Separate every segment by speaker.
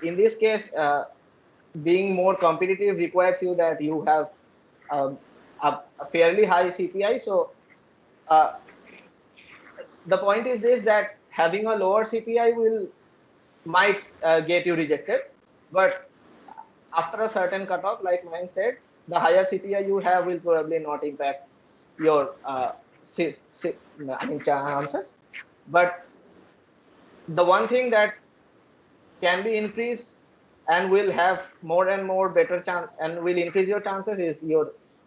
Speaker 1: in this case, being more competitive requires you that you have um, a fairly high CPI. So uh, the point is this, that having a lower CPI will might get you rejected, but after a certain cutoff, like mine said, the higher CPI you have will probably not impact your I mean chances. But the one thing that can be increased and will have more and more better chance and will increase your chances is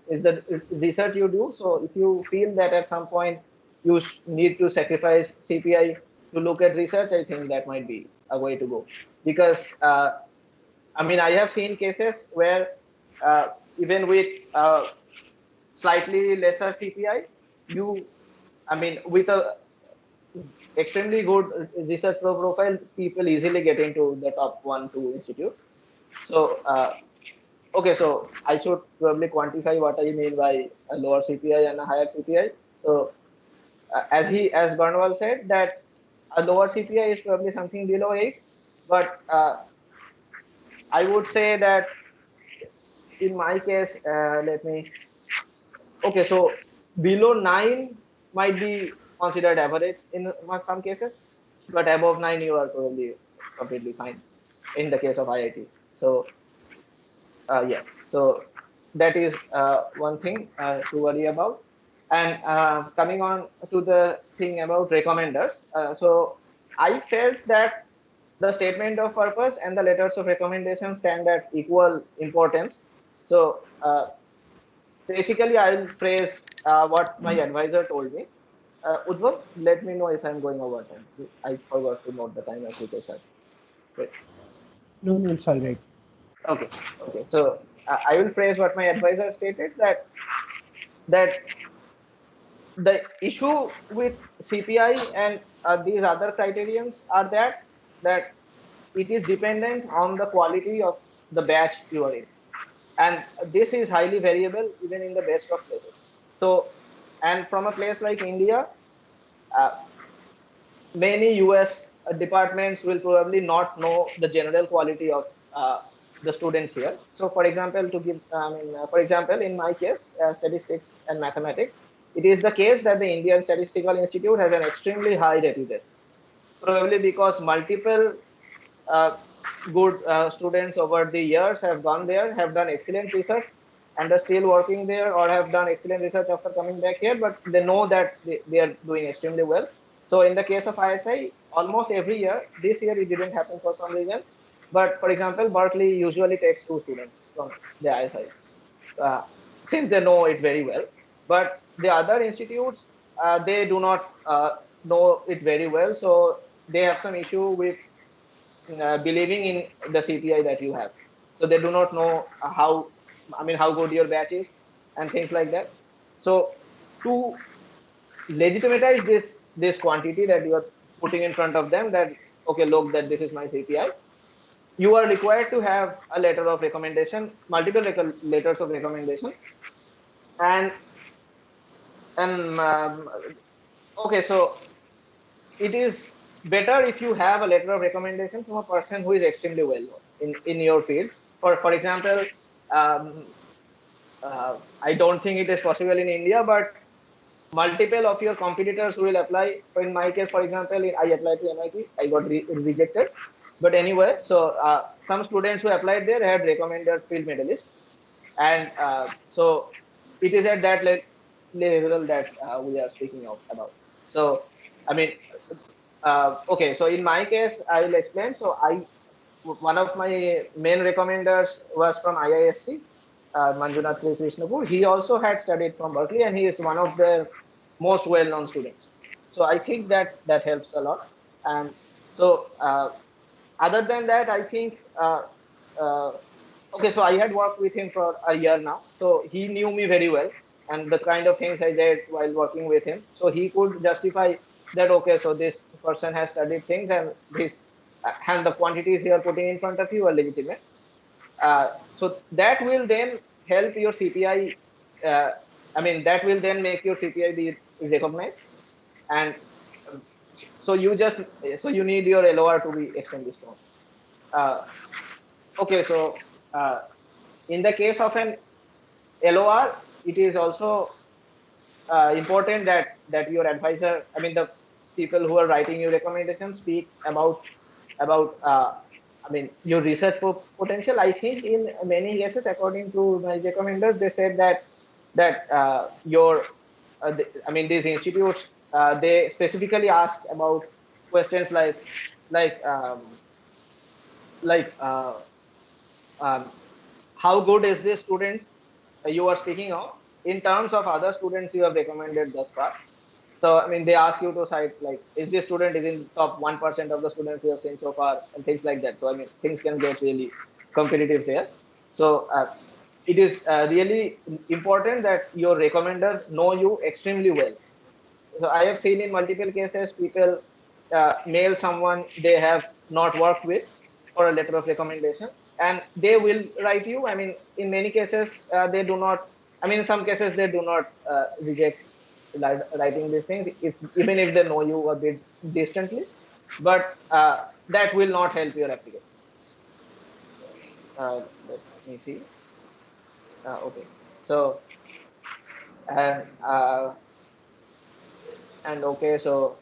Speaker 1: the research you do. So if you feel that at some point you need to sacrifice CPI to look at research, I think that might be a way to go. Because I mean, I have seen cases where uh, even with slightly lesser CPI, you, I mean, with a extremely good research profile, people easily get into the top 1, 2 institutes. So, okay, so I should probably quantify what I mean by a lower CPI and a higher CPI. So, as Barnwell said, that a lower CPI is probably something below 8, but I would say that in my case, let me, okay, so below 9 might be considered average in some cases, but above 9 you are probably completely fine in the case of IITs. So yeah, so that is one thing to worry about. And coming on to the thing about recommenders, so I felt that the statement of purpose and the letters of recommendation stand at equal importance. So basically, I'll praise what my advisor told me. Udvam, let me know if I'm going over time. I forgot to note the time as Ritesh said. Wait.
Speaker 2: No, no, it's all right.
Speaker 1: Okay. Okay. So I will praise what my advisor stated, that the issue with CPI and these other criterions are that it is dependent on the quality of the batch you are in, and this is highly variable even in the best of places. So, and from a place like India, uh, many US departments will probably not know the general quality of the students here. So, for example, to give, for example, in my case, statistics and mathematics, it is the case that the Indian Statistical Institute has an extremely high reputation, probably because multiple uh, good students over the years have gone there, have done excellent research, and are still working there, or have done excellent research after coming back here, but they know that they are doing extremely well. So in the case of ISI, almost every year, this year it didn't happen for some reason, but for example, Berkeley usually takes 2 students from the ISIs, uh, since they know it very well. But the other institutes, they do not know it very well, so they have some issue with believing in the CPI that you have. So they do not know how, I mean, how good your batch is and things like that. So to legitimize this quantity that you are putting in front of them, that okay, look, that this is my CPI, you are required to have a letter of recommendation, multiple letters of recommendation, and and okay, so it is better if you have a letter of recommendation from a person who is extremely well known in your field. For example, um, I don't think it is possible in India, but multiple of your competitors will apply. So in my case, for example, I applied to MIT, I got rejected. But anyway, so some students who applied there had recommended field medalists, and so it is at that level that we are speaking of about. So I mean, okay, so in my case, I will explain. So one of my main recommenders was from IISc, Manjunath Krishnapur. He also had studied from Berkeley, and he is one of the most well-known students. So I think that that helps a lot. And so other than that, I think uh, okay. So I had worked with him for a year now, so he knew me very well and the kind of things I did while working with him. So he could justify that okay, so this person has studied things, and this and the quantities he are putting in front of you are legitimate. So that will then help your CPI. Uh, I mean, that will then make your CPI be recognized, and so you just so you need your LOR to be extremely strong. okay, so in the case of an LOR, it is also important that your advisor, I mean the people who are writing your recommendations, speak about I mean your research potential. I think in many cases, according to my recommenders, they said that your I mean these institutes, they specifically ask about questions like um, like um, how good is this student you are speaking of in terms of other students you have recommended thus far. So I mean, they ask you to cite like, is this student is in top 1% of the students you have seen so far, and things like that. So I mean, things can get really competitive there. So it is really important that your recommenders know you extremely well. So I have seen in multiple cases people mail someone they have not worked with for a letter of recommendation, and they will write you. I mean, in many cases they do not. I mean, in some cases they do not reject writing these things, if even if they know you a bit distantly, but that will not help your application. Let me see. Okay, so and okay, so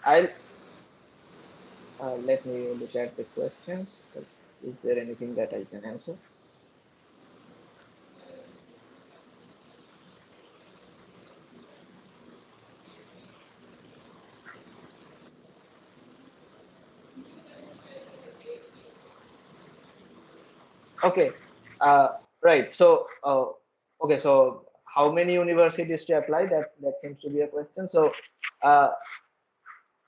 Speaker 1: I'll let me look at the questions. Is there anything that I can answer? Okay, uh, right. So, okay. So, how many universities to apply? That seems to be a question. So, uh,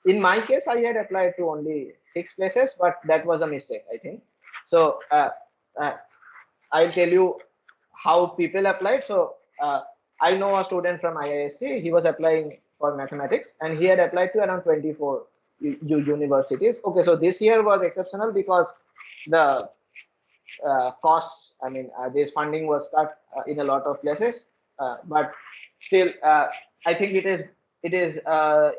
Speaker 1: in my case, I had applied to only 6 places, but that was a mistake, I think. So, uh, I'll tell you how people applied. So I know a student from IISc. He was applying for mathematics, and he had applied to around 24 universities. Okay, so this year was exceptional because the costs, I mean, this funding was cut in a lot of places, but still, I think it is a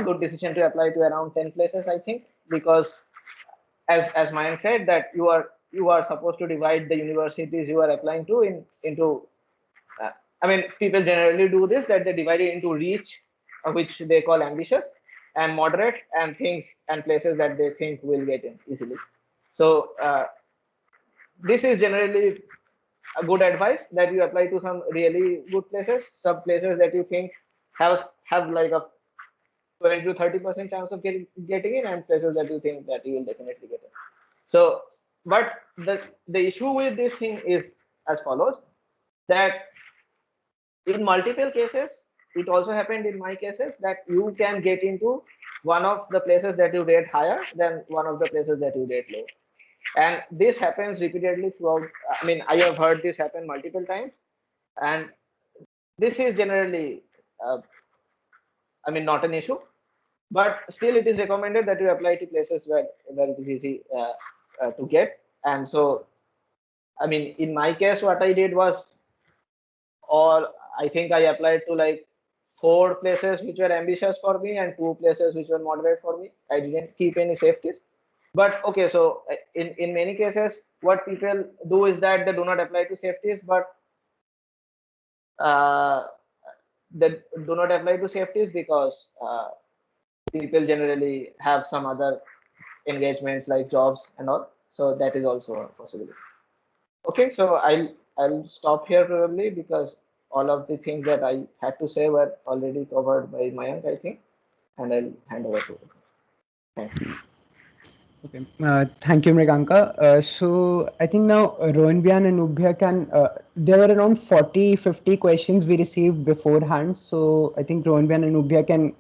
Speaker 1: good decision to apply to around 10 places. I think because as Mayank said, that you are supposed to divide the universities you are applying to into. Uh, I mean, people generally do this, that they divide it into reach, which they call ambitious, and moderate, and things and places that they think will get in easily. So this is generally a good advice, that you apply to some really good places, some places that you think have like a 20 to 30% chance of getting in, and places that you think that you will definitely get in. So, but the issue with this thing is as follows, that in multiple cases, it also happened in my cases, that you can get into one of the places that you rate higher than one of the places that you rate low. And this happens repeatedly throughout. I mean, I have heard this happen multiple times, and this is generally, uh, I mean, not an issue, but still it is recommended that you apply to places where it is easy to get. And so, I mean, in my case, what I did was, or I think I applied to like 4 places which were ambitious for me and 2 places which were moderate for me. I didn't keep any safeties. But okay, so in many cases, what people do is that they do not apply to safeties, but uh, they do not apply to safeties because people generally have some other engagements like jobs and all. So that is also a possibility. Okay, so I'll stop here probably, because all of the things that I had to say were already covered by Mayank, I think, and I'll hand over to him. Thanks.
Speaker 2: Okay. Thank you, Mriganka. So I think now Rohanbian and Ubhya can, there were around 40, 50 questions we received beforehand. So I think Rohanbian and Ubhya can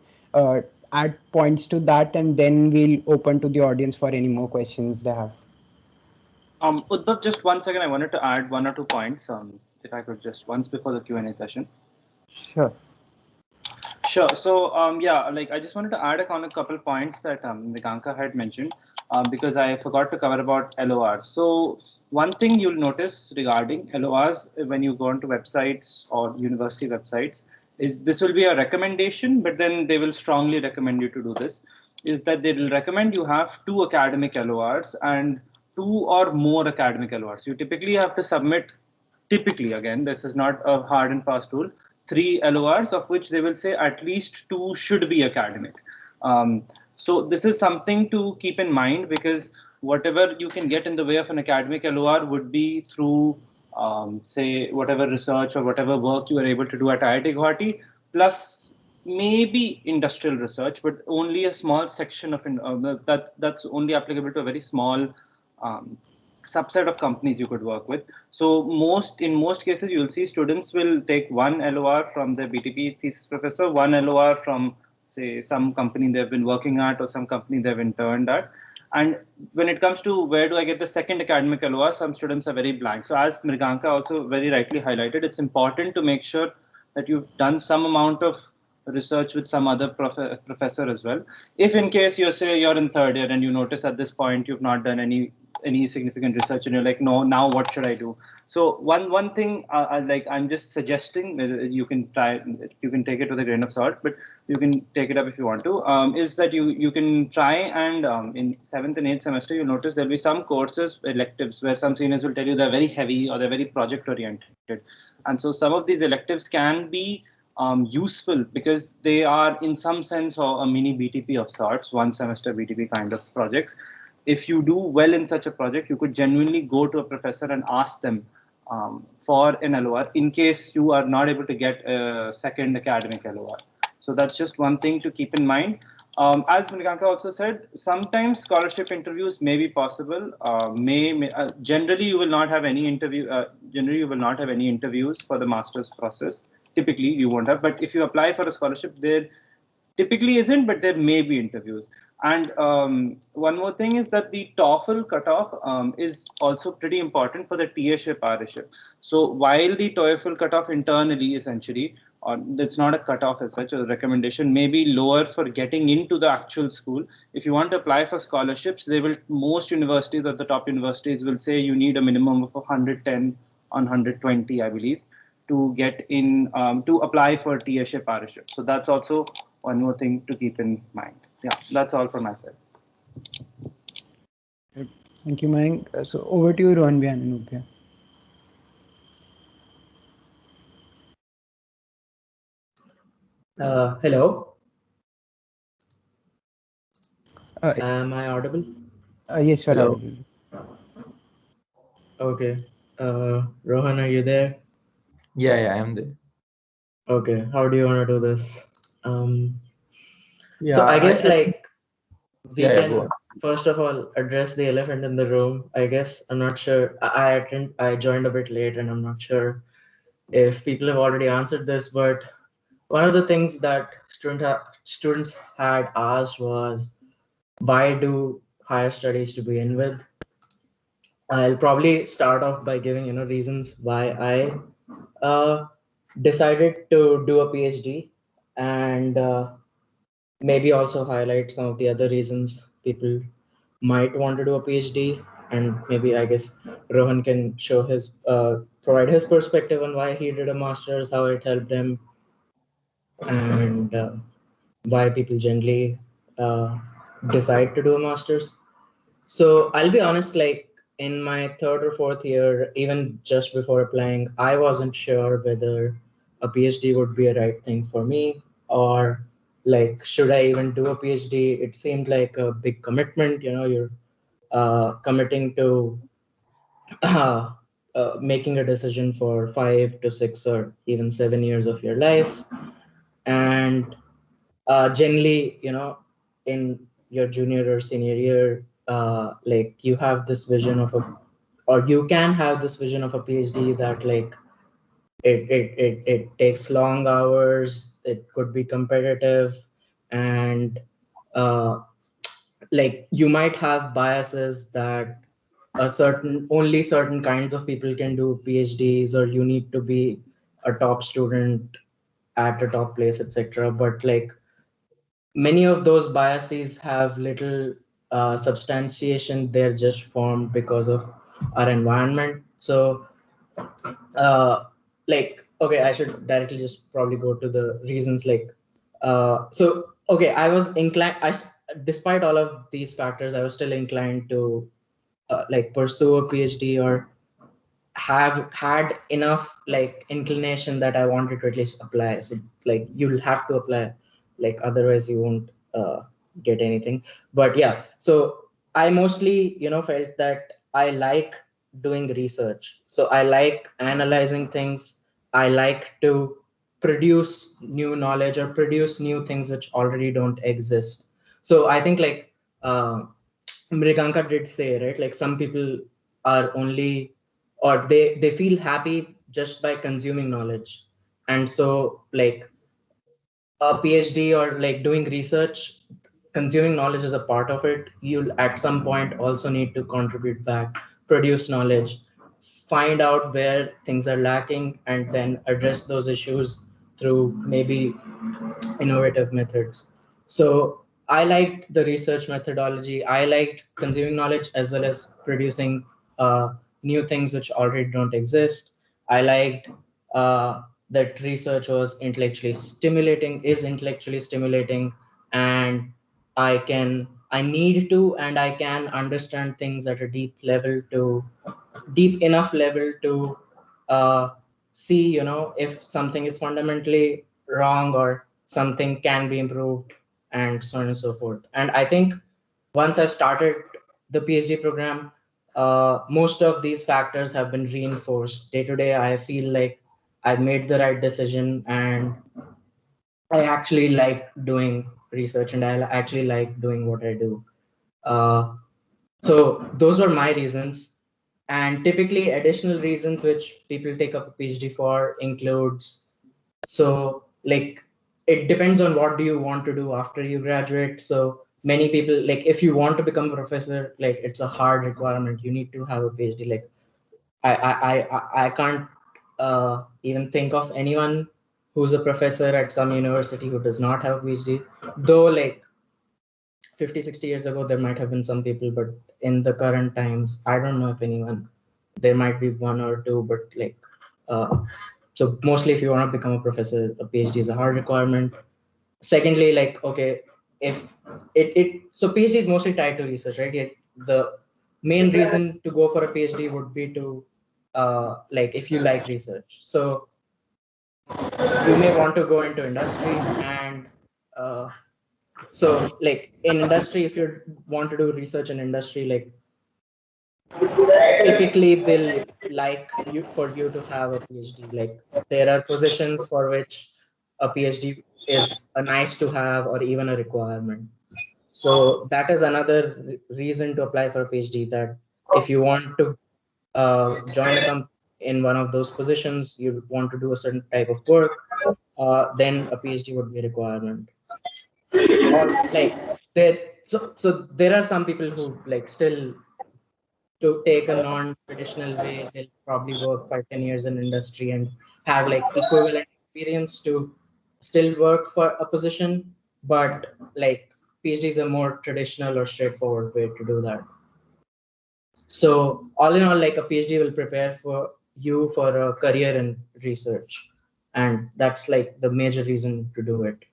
Speaker 2: add points to that, and then we'll open to the audience for any more questions they have.
Speaker 3: Udbhav, just 1 second. I wanted to add 1 or 2 points. If I could just once before the Q&A session.
Speaker 2: Sure.
Speaker 3: Sure. So yeah, like I just wanted to add on a couple points that Nikanka had mentioned, because I forgot to cover about LORs. So one thing you'll notice regarding LORs when you go onto websites or university websites is this will be a recommendation, but then they will strongly recommend you to do this. is that they will recommend you have 2 academic LORs and 2 or more academic LORs. You typically have to submit, typically, again, this is not a hard and fast rule, 3 LORs, of which they will say at least 2 should be academic. So this is something to keep in mind, because whatever you can get in the way of an academic LOR would be through, say, whatever research or whatever work you are able to do at IIT Guwahati, plus maybe industrial research, but only a small section of that's only applicable to a very small subset of companies you could work with. So in most cases, you'll see students will take 1 LOR from their BTP thesis professor, 1 LOR from, say, some company they've been working at or some company they've interned at. And when it comes to where do I get the second academic LOR, some students are very blank. So as Mriganka also very rightly highlighted, it's important to make sure that you've done some amount of research with some other professor as well. If in case you're in third year and you notice at this point you've not done any significant research and you're like, no, now what should I do? So one thing I'm just suggesting, you can take it with a grain of salt, but you can take it up if you want to, is that you can try and in 7th and 8th semester, you'll notice there'll be some courses, electives, where some seniors will tell you they're very heavy or they're very project oriented. And so some of these electives can be useful because they are in some sense a mini BTP of sorts, 1 semester BTP kind of projects. If you do well in such a project, you could genuinely go to a professor and ask them for an LOR in case you are not able to get a second academic LOR. So that's just one thing to keep in mind. As Mriganka also said, sometimes scholarship interviews may be possible. Generally, you will not have any interview. Generally, you will not have any interviews for the master's process. Typically, you won't have. But if you apply for a scholarship, there typically isn't, but there may be interviews. And one more thing is that the Toefl cutoff is also pretty important for the TA-ship, R-ship. So while the Toefl cutoff internally, essentially, it's not a cutoff as such, a recommendation may be lower for getting into the actual school. If you want to apply for scholarships, most universities or the top universities will say you need a minimum of 110 on 120, I believe, to get in, to apply for TA-ship, R-ship. So that's also one more thing to keep in mind. Yeah, that's all from my side.
Speaker 2: Thank you, Mayank. So over to you, Rohanbyan and Ubhya.
Speaker 4: Hello.
Speaker 2: Uh,
Speaker 4: Am I audible?
Speaker 2: Yes, you're
Speaker 4: Hello.
Speaker 2: audible.
Speaker 4: Okay. Rohan, are you there?
Speaker 5: Yeah, I am there.
Speaker 4: Okay. How do you want to do this?
Speaker 5: Yeah,
Speaker 4: So I guess
Speaker 5: I-
Speaker 4: like we
Speaker 5: yeah,
Speaker 4: can
Speaker 5: go on.
Speaker 4: first of all address the elephant in the room. I guess I'm not sure. I joined a bit late, and I'm not sure if people have already answered this. But one of the things that students had asked was, why do higher studies to begin with? I'll probably start off by giving reasons why I decided to do a PhD, and maybe also highlight some of the other reasons people might want to do a PhD, and maybe I guess Rohan can show provide his perspective on why he did a master's, how it helped him, and why people generally decide to do a master's. So I'll be honest, like in my 3rd or 4th year, even just before applying, I wasn't sure whether a PhD would be a right thing for me, or like, should I even do a PhD? It seemed like a big commitment. You're committing to making a decision for 5 to 6 or even 7 years of your life. And generally, in your junior or senior year, like you have this vision or you can have this vision of a PhD that like it takes long hours, it could be competitive, and like you might have biases that only certain kinds of people can do PhDs, or you need to be a top student at a top place, etc. But like many of those biases have little substantiation. They're just formed because of our environment. So like, okay, I should directly just probably go to the reasons. Like so okay, I was inclined, despite all of these factors, I was still inclined to like pursue a PhD or have had enough like inclination that I wanted to at least apply. So like you'll have to apply, like otherwise you won't get anything. But yeah, so I mostly felt that I like doing research. So I like analyzing things. I like to produce new knowledge or produce new things which already don't exist. So I think like Mriganka did say, right, like some people are only, or they feel happy just by consuming knowledge. And so like a PhD or like doing research, consuming knowledge is a part of it. You'll at some point also need to contribute back, produce knowledge, find out where things are lacking, and then address those issues through maybe innovative methods. So I liked the research methodology. I liked consuming knowledge as well as producing new things which already don't exist. I liked that research was intellectually stimulating, is intellectually stimulating, and I need to and I can understand things at a deep enough level to uh, see if something is fundamentally wrong or something can be improved, and so on and so forth. And I think once I've started the PhD program, most of these factors have been reinforced day to day. I feel like I've made the right decision, and I actually like doing research, and I actually like doing what I do. uh, so those were my reasons. And typically additional reasons which people take up a PhD for includes, so like it depends on what do you want to do after you graduate. So many people, like if you want to become a professor, like it's a hard requirement. You need to have a PhD. Like I can't even think of anyone who's a professor at some university who does not have a PhD. Though like 50, 60 years ago there might have been some people, but in the current times I don't know if anyone. There might be one or two, but like uh, so mostly if you want to become a professor, a PhD is a hard requirement. Secondly, like okay, if it so PhD is mostly tied to research, right? Yet the main reason to go for a PhD would be to like if you like research. So you may want to go into industry, and so like in industry, if you want to do research in industry, like typically they'll like you for you to have a PhD. Like there are positions for which a PhD is a nice to have or even a requirement. So that is another reason to apply for a PhD, that if you want to join a company in one of those positions, you want to do a certain type of work, then a PhD would be a requirement. Or like there, so there are some people who like still to take a non-traditional way, they'll probably work 5, 10 years in industry and have like equivalent experience to still work for a position. But like PhD is a more traditional or straightforward way to do that. So all in all, like a PhD will prepare for you for a career in research, and that's like the major reason to do it.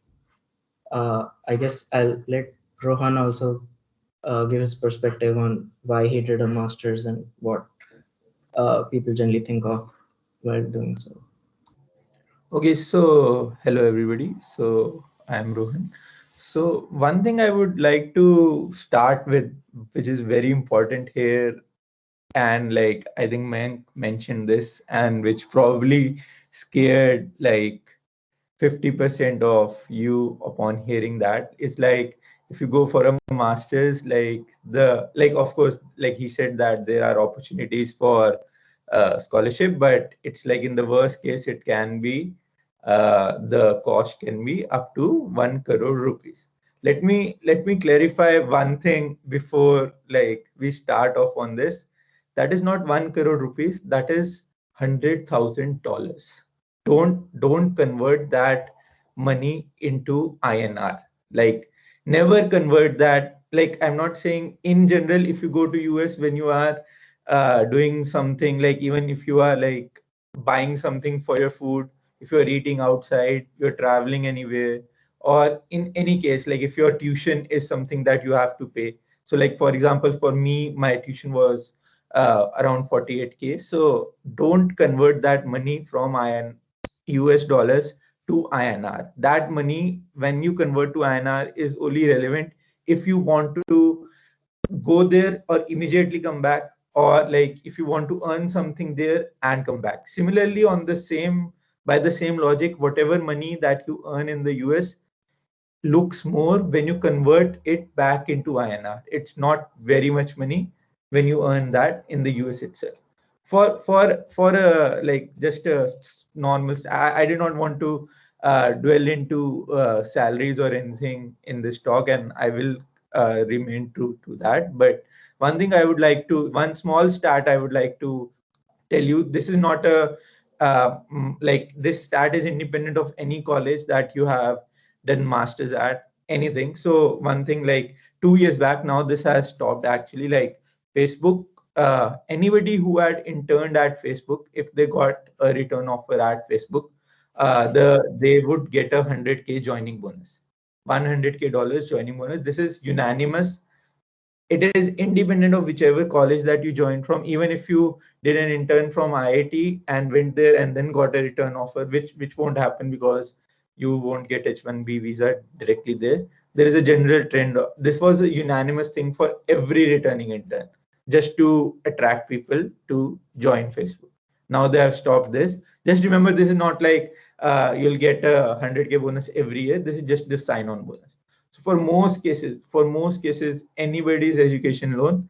Speaker 4: I guess I'll let Rohan also give his perspective on why he did a master's and what people generally think of while doing so.
Speaker 5: Okay, so hello everybody. So I'm Rohan. So one thing I would like to start with, which is very important here, and like I think man mentioned this, and which probably scared like 50% of you upon hearing that, is like if you go for a master's, like the like of course like he said that there are opportunities for scholarship, but it's like in the worst case it can be the cost can be up to 1 crore rupees. Let me clarify one thing before like we start off on this. That is not 1 crore rupees, that is $100,000. Don't convert that money into INR. Like never convert that. Like I'm not saying in general, if you go to US when you are doing something, like even if you are like buying something for your food, if you're eating outside, you're traveling anywhere, or in any case, like if your tuition is something that you have to pay. So like, for example, for me, my tuition was around 48K. So don't convert that money from US dollars to INR. That money, when you convert to INR, is only relevant if you want to go there or immediately come back, or like if you want to earn something there and come back. Similarly, on the same by the same logic, whatever money that you earn in the US looks more when you convert it back into INR. It's not very much money when you earn that in the US itself. For like just a normal, I did not want to dwell into salaries or anything in this talk, and I will remain true to that. But one small stat I would like to tell you. This is not a like this stat is independent of any college that you have done masters at anything. So one thing, like 2 years back now, this has stopped actually. Like Facebook, anybody who had interned at Facebook, if they got a return offer at Facebook, they would get 100K joining bonus, $100K joining bonus. This is unanimous. It is independent of whichever college that you joined from. Even if you did an intern from IIT and went there and then got a return offer, which won't happen because you won't get H1B visa directly there. There is a general trend. This was a unanimous thing for every returning intern, just to attract people to join Facebook. Now they have stopped this. Just remember, this is not like you'll get a 100K bonus every year. This is just the sign-on bonus. So for most cases, anybody's education loan,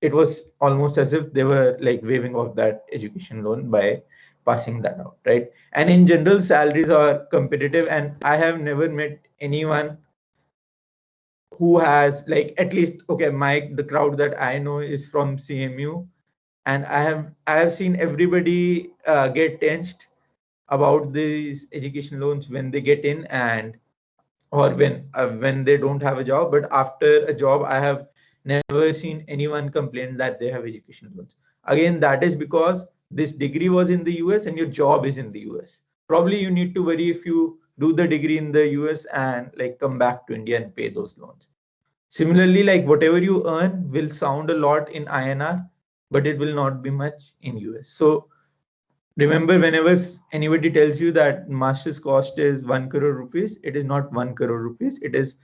Speaker 5: it was almost as if they were like waiving off that education loan by passing that out, right? And in general, salaries are competitive, and I have never met anyone who has, like, at least, okay, the crowd that I know is from CMU, and I have seen everybody get tensed about these education loans when they get in, and or when they don't have a job. But after a job, I have never seen anyone complain that they have education loans. Again, that is because this degree was in the US and your job is in the US. Probably you need to worry if you do the degree in the US and like come back to India and pay those loans. Similarly, like whatever you earn will sound a lot in INR, but it will not be much in US. So remember, whenever anybody tells you that master's cost is 1 crore rupees, it is not 1 crore rupees, it is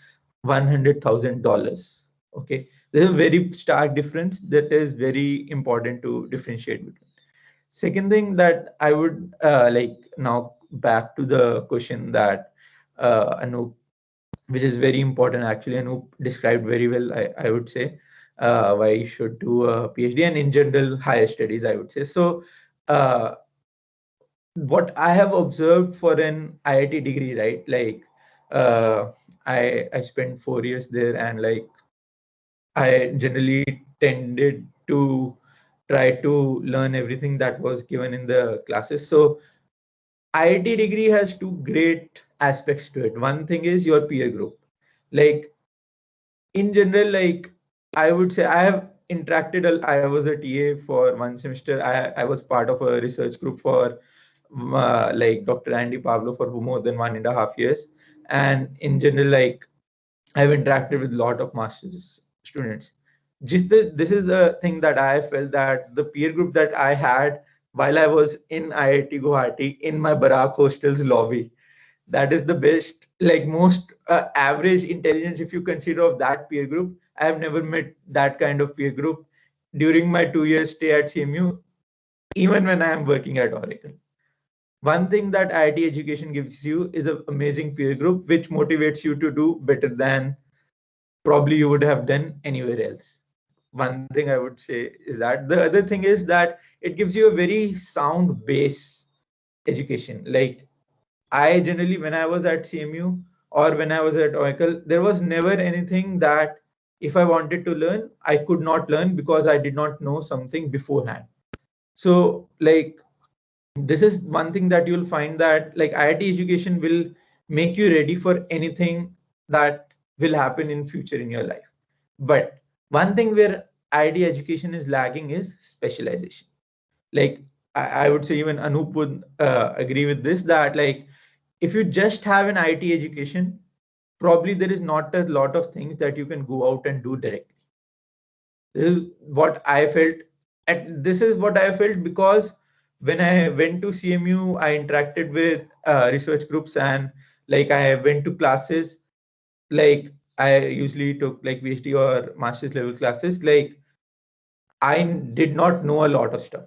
Speaker 5: $100,000. Okay, there's a very stark difference that is very important to differentiate between. Second thing that I would like now back to the question that Anup, which is very important actually, Anup described very well, I would say, why you should do a PhD and in general higher studies, I would say. So, what I have observed for an IIT degree, right? Like, I spent 4 years there, and like I generally tended to try to learn everything that was given in the classes. So IIT degree has two great aspects to it. One thing is your peer group. Like in general, like I would say I have interacted. I was a TA for one semester. I was part of a research group for like Dr. Andy Pablo for more than 1.5 years. And in general, like I've interacted with a lot of masters students. This is the thing that I felt, that the peer group that I had while I was in IIT Guwahati in my Barak hostel's lobby, that is the best, like most average intelligence if you consider of that peer group. I have never met that kind of peer group during my 2 years stay at CMU, even when I am working at Oracle. One thing that IIT education gives you is an amazing peer group, which motivates you to do better than probably you would have done anywhere else. One thing I would say is that. The other thing is that it gives you a very sound base education. Like I generally, when I was at CMU or when I was at Oracle, there was never anything that if I wanted to learn, I could not learn because I did not know something beforehand. So, like, this is one thing that you'll find, that like IIT education will make you ready for anything that will happen in future in your life. But one thing where IIT education is lacking is specialization. Like I would say even Anup would agree with this, that like if you just have an IT education, probably there is not a lot of things that you can go out and do directly. This is what I felt. And this is what I felt because when I went to CMU, I interacted with research groups, and like I went to classes. Like I usually took like PhD or master's level classes. Like I did not know a lot of stuff,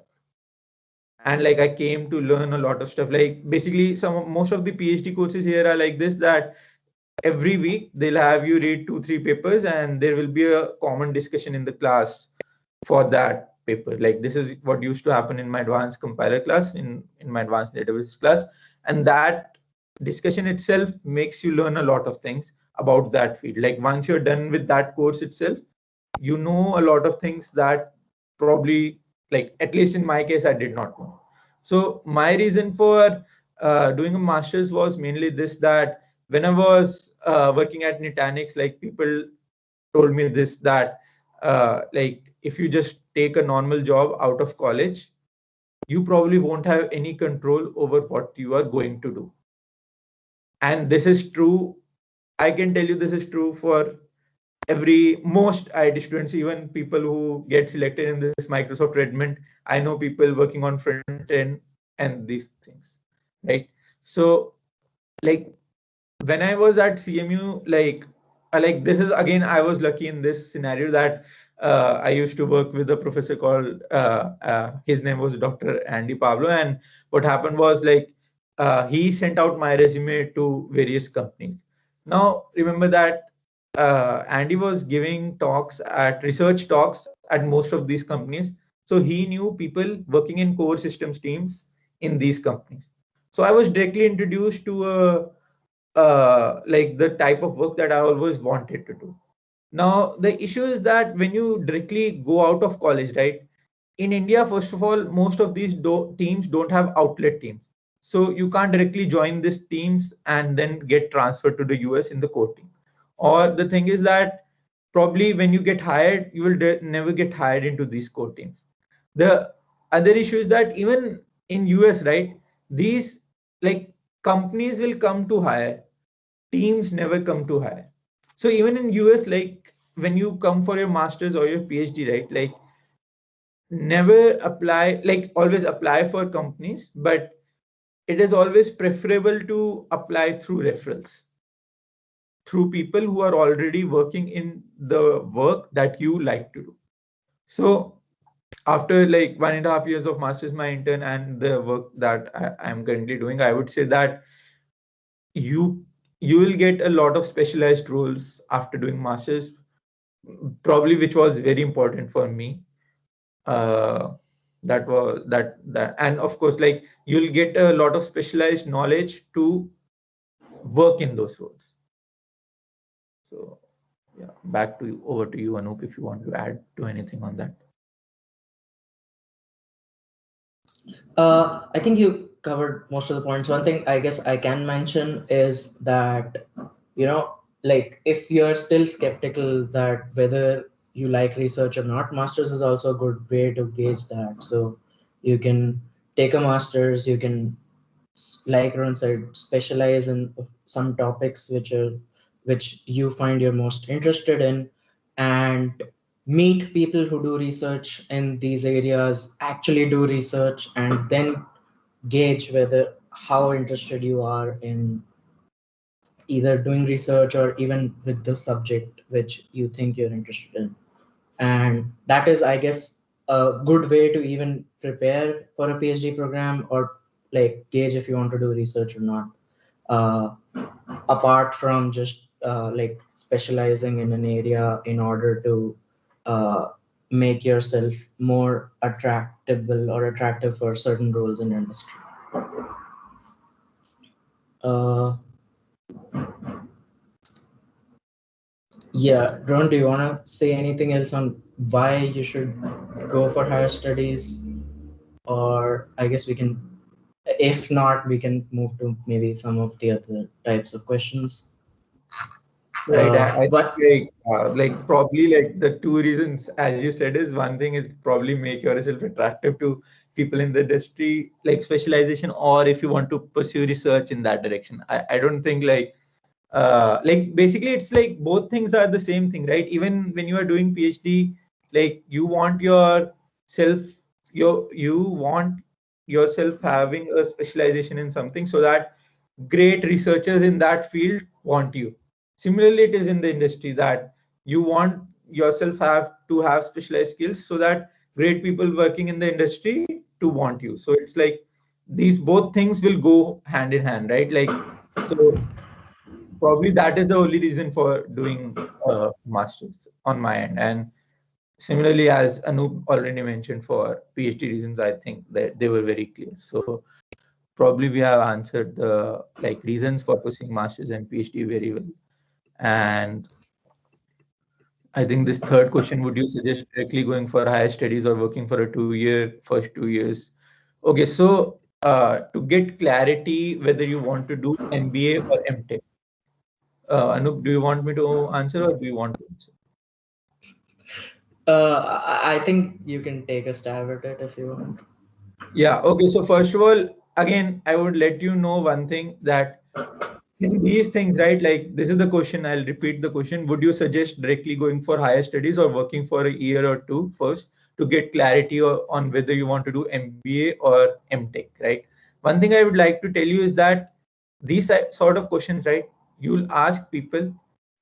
Speaker 5: and like I came to learn a lot of stuff. Like basically, most of the PhD courses here are like this, that every week they'll have you read 2-3 papers, and there will be a common discussion in the class for that paper. Like this is what used to happen in my advanced compiler class, in my advanced database class. And that discussion itself makes you learn a lot of things about that field. Like once you're done with that course itself, you know a lot of things that probably, like at least in my case, I did not know. So my reason for doing a master's was mainly this, that when I was working at Nutanix, like people told me this, that like if you just take a normal job out of college, you probably won't have any control over what you are going to do. And this is true. I can tell you this is true for most IT students, even people who get selected in this Microsoft Redmond. I know people working on front end and these things, right? So like when I was at CMU, like this is again, I was lucky in this scenario that I used to work with a professor called his name was Dr. Andy Pablo, and what happened was like he sent out my resume to various companies. Now remember that Andy was giving research talks at most of these companies, so he knew people working in core systems teams in these companies. So I was directly introduced to a like the type of work that I always wanted to do. Now, the issue is that when you directly go out of college, right? In India, first of all, most of these teams don't have outlet teams. So you can't directly join these teams and then get transferred to the US in the core team. Or the thing is that probably when you get hired, you will never get hired into these core teams. The other issue is that even in US, right, these like companies will come to hire, teams never come to hire. So even in US, like when you come for your master's or your PhD, right, like never apply, like always apply for companies, but it is always preferable to apply through referrals, through people who are already working in the work that you like to do. So after like 1.5 years of master's, my intern, and the work that I'm currently doing, I would say that you you will get a lot of specialized roles after doing masters, probably, which was very important for me. That was that and of course, like you'll get a lot of specialized knowledge to work in those roles. So yeah, back to you, over to you, Anup, if you want to add to anything on that.
Speaker 4: I think you covered most of the points. One thing I guess I can mention is that, like if you're still skeptical that whether you like research or not, masters is also a good way to gauge that. So you can take a master's, you can, like Ron said, specialize in some topics which you find you're most interested in, and meet people who do research in these areas, actually do research, and then gauge whether how interested you are in either doing research or even with the subject which you think you're interested in. And that is, I guess, a good way to even prepare for a PhD program, or like gauge if you want to do research or not, uh, apart from just like specializing in an area in order to uh, make yourself more attractable or attractive for certain roles in industry. uh, yeah, Ron, do you want to say anything else on why you should go for higher studies? Or I guess we can, if not, we can move to maybe some of the other types of questions.
Speaker 5: Right. I think
Speaker 4: But
Speaker 5: like probably like the two reasons, as you said, is one thing is probably make yourself attractive to people in the industry, like specialization, or if you want to pursue research in that direction. I don't think like like basically it's like both things are the same thing, right? Even when you are doing PhD, like you want you want yourself having a specialization in something so that great researchers in that field want you. Similarly, it is in the industry that you want yourself have to have specialized skills so that great people working in the industry to want you. So it's like these both things will go hand in hand, right? Like, so probably that is the only reason for doing masters on my end. And similarly, as Anup already mentioned, for PhD reasons, I think that they were very clear. So probably we have answered the like reasons for pursuing masters and PhD very well. And I think this third question, would you suggest directly going for higher studies or working for a 2 year, first 2 years? Okay, so to get clarity whether you want to do MBA or MTech, Anup, do you want me to answer or do you want to answer?
Speaker 4: I think you can take a stab at it if you want.
Speaker 5: Yeah, okay. So first of all, again, I would let you know one thing that in these things, right? Like this is the question. I'll repeat the question. Would you suggest directly going for higher studies or working for a year or two first to get clarity on whether you want to do MBA or MTech, right? One thing I would like to tell you is that these sort of questions, right? You'll ask people,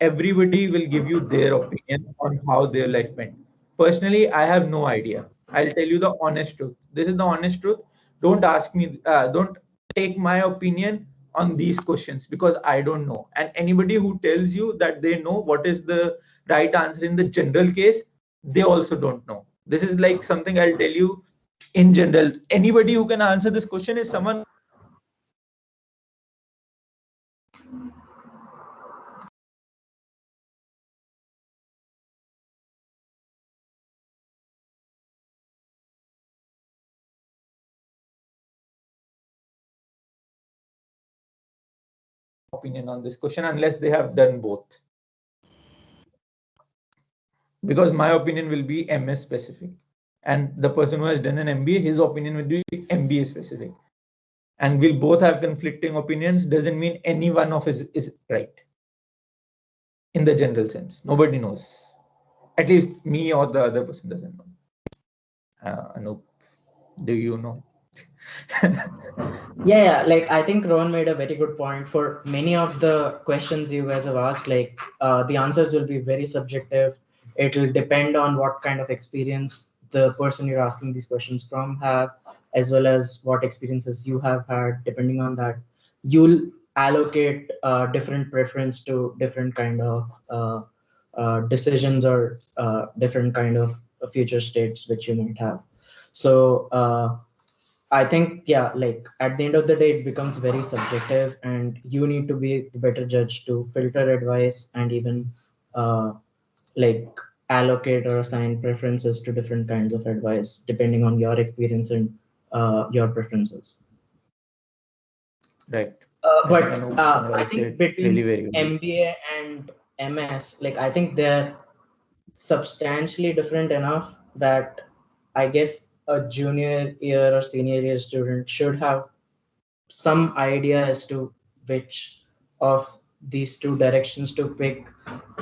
Speaker 5: everybody will give you their opinion on how their life went. Personally, I have no idea. I'll tell you the honest truth. This is the honest truth. Don't ask me, don't take my opinion on these questions because I don't know. And anybody who tells you that they know what is the right answer in the general case, they also don't know. This is like something I'll tell you in general. Anybody who can answer this question is someone opinion on this question unless they have done both. Because my opinion will be MS specific. And the person who has done an MBA, his opinion will be MBA specific. And we'll both have conflicting opinions, doesn't mean any one of us is right. In the general sense, nobody knows. At least me or the other person doesn't know. Anup, do you know?
Speaker 4: Yeah, like I think Rohan made a very good point. For many of the questions you guys have asked, like the answers will be very subjective. It will depend on what kind of experience the person you're asking these questions from have, as well as what experiences you have had. Depending on that, you'll allocate different preference to different kind of decisions or different kind of future states which you might have. So I think, yeah, like at the end of the day, it becomes very subjective, and you need to be the better judge to filter advice and even like allocate or assign preferences to different kinds of advice depending on your experience and your preferences.
Speaker 5: Right.
Speaker 4: But
Speaker 5: I think Anup
Speaker 4: I
Speaker 5: summarized
Speaker 4: think
Speaker 5: it
Speaker 4: between
Speaker 5: really very well.
Speaker 4: MBA and MS, like I think they're substantially different enough that I guess a junior year or senior year student should have some idea as to which of these two directions to pick.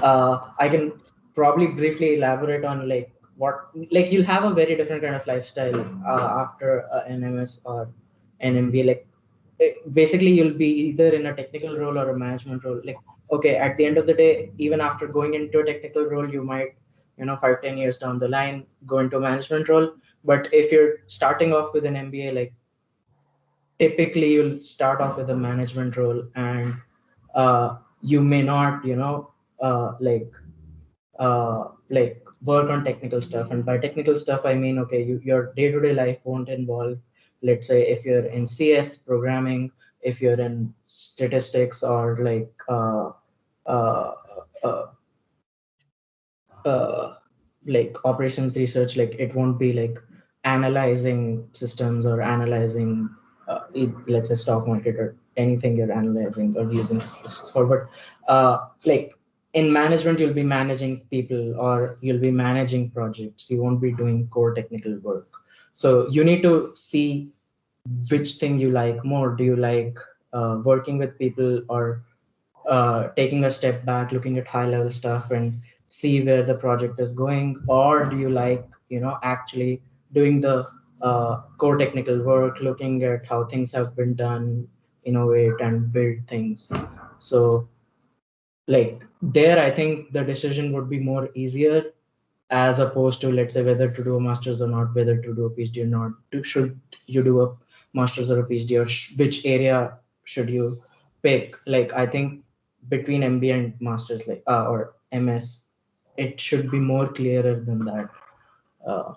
Speaker 4: I can probably briefly elaborate on like what, like you'll have a very different kind of lifestyle after an MS or an MBA. Like basically you'll be either in a technical role or a management role. Like, okay, at the end of the day, even after going into a technical role, you might, 5-10 years down the line go into a management role. But if you're starting off with an MBA, like typically you'll start off with a management role, and you may not like work on technical stuff. And by technical stuff I mean, okay, your day-to-day life won't involve, let's say, if you're in CS programming, if you're in statistics or like uh, uh, uh, like operations research, like it won't be like analyzing systems or analyzing let's say stock market or anything you're analyzing or using statistics for. But like in management you'll be managing people or you'll be managing projects, you won't be doing core technical work. So you need to see which thing you like more. Do you like working with people, or taking a step back, looking at high level stuff and see where the project is going? Or do you like, actually doing the core technical work, looking at how things have been done, innovate and build things? So like there, I think the decision would be more easier, as opposed to, let's say, whether to do a master's or not, whether to do a PhD or not. Should you do a master's or a PhD, or which area should you pick? Like, I think between MBA and master's, like or MS, it should be more clearer than that. Uh,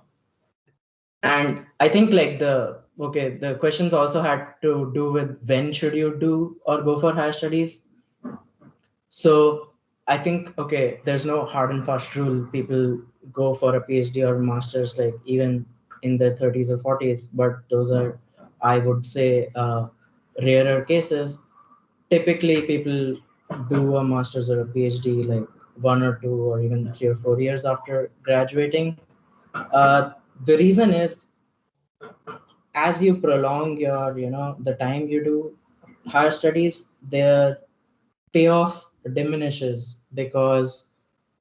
Speaker 4: and I think like the questions also had to do with when should you do or go for higher studies. So I think, okay, there's no hard and fast rule. People go for a PhD or master's like even in their 30s or 40s, but those are, I would say, rarer cases. Typically, people do a master's or a PhD like 1 or 2 or even 3 or 4 years after graduating. The reason is, as you prolong your, the time you do higher studies, their payoff diminishes, because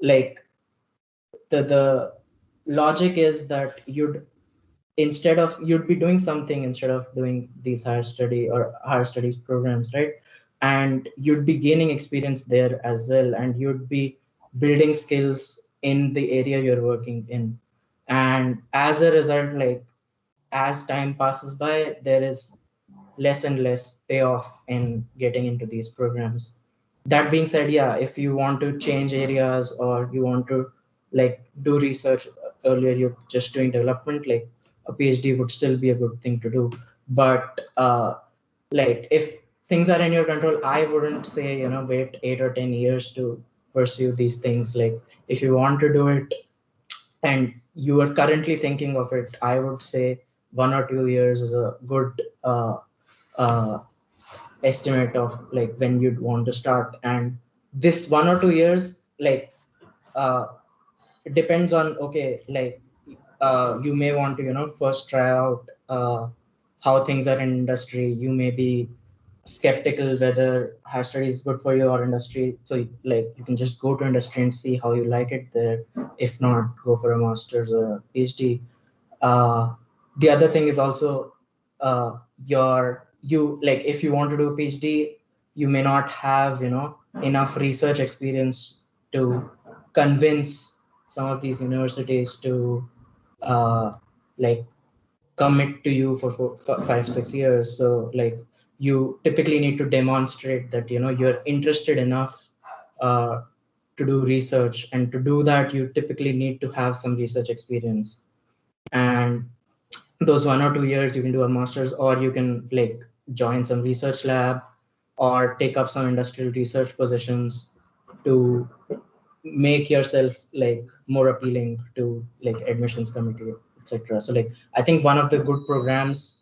Speaker 4: like the logic is that you'd be doing something instead of doing these higher study or higher studies programs, right? And you'd be gaining experience there as well, and you'd be building skills in the area you're working in. And as a result, like as time passes by, there is less and less payoff in getting into these programs. That being said, yeah, if you want to change areas or you want to like do research, earlier you're just doing development, like a PhD would still be a good thing to do. But like if things are in your control, I wouldn't say, wait 8 or 10 years to pursue these things. Like if you want to do it and you are currently thinking of it, I would say 1 or 2 years is a good uh, estimate of like when you'd want to start. And this 1 or 2 years, like uh, it depends on, okay, like you may want to, first try out how things are in industry. You may be skeptical whether higher study is good for you or industry, so like you can just go to industry and see how you like it there. If not, go for a master's or a PhD. uh, the other thing is also, you like if you want to do a PhD, you may not have, enough research experience to convince some of these universities to uh, like commit to you for 5 6 years. So like you typically need to demonstrate that, you're interested enough uh, to do research, and to do that you typically need to have some research experience. And those 1 or 2 years, you can do a master's, or you can like join some research lab or take up some industrial research positions to make yourself like more appealing to like admissions committee, etc. So like I think one of the good programs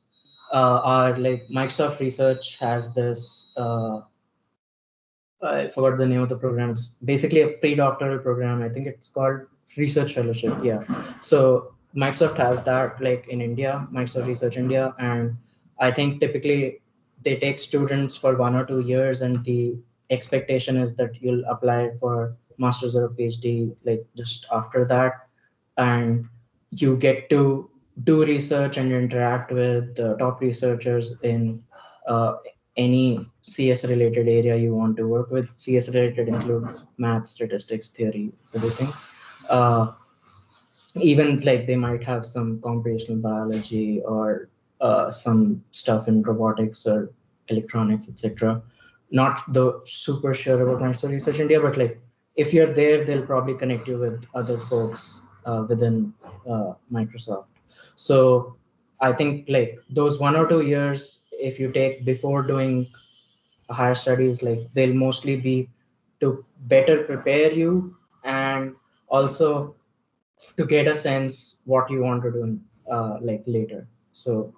Speaker 4: are like Microsoft Research has this I forgot the name of the program. It's basically a pre-doctoral program. I think it's called Research Fellowship. Yeah. So Microsoft has that like in India, Microsoft Research India. And I think typically they take students for 1 or 2 years, and the expectation is that you'll apply for master's or a PhD like just after that. And you get to do research and interact with the top researchers in uh, any CS related area you want to work with. CS related includes math, statistics, theory, everything. Uh, Even like they might have some computational biology or some stuff in robotics or electronics, etc. Not the super sure about Microsoft Research India, but like if you're there, they'll probably connect you with other folks within Microsoft. So I think like those 1 or 2 years, if you take before doing higher studies, like they'll mostly be to better prepare you, and also to get a sense what you want to do like later. So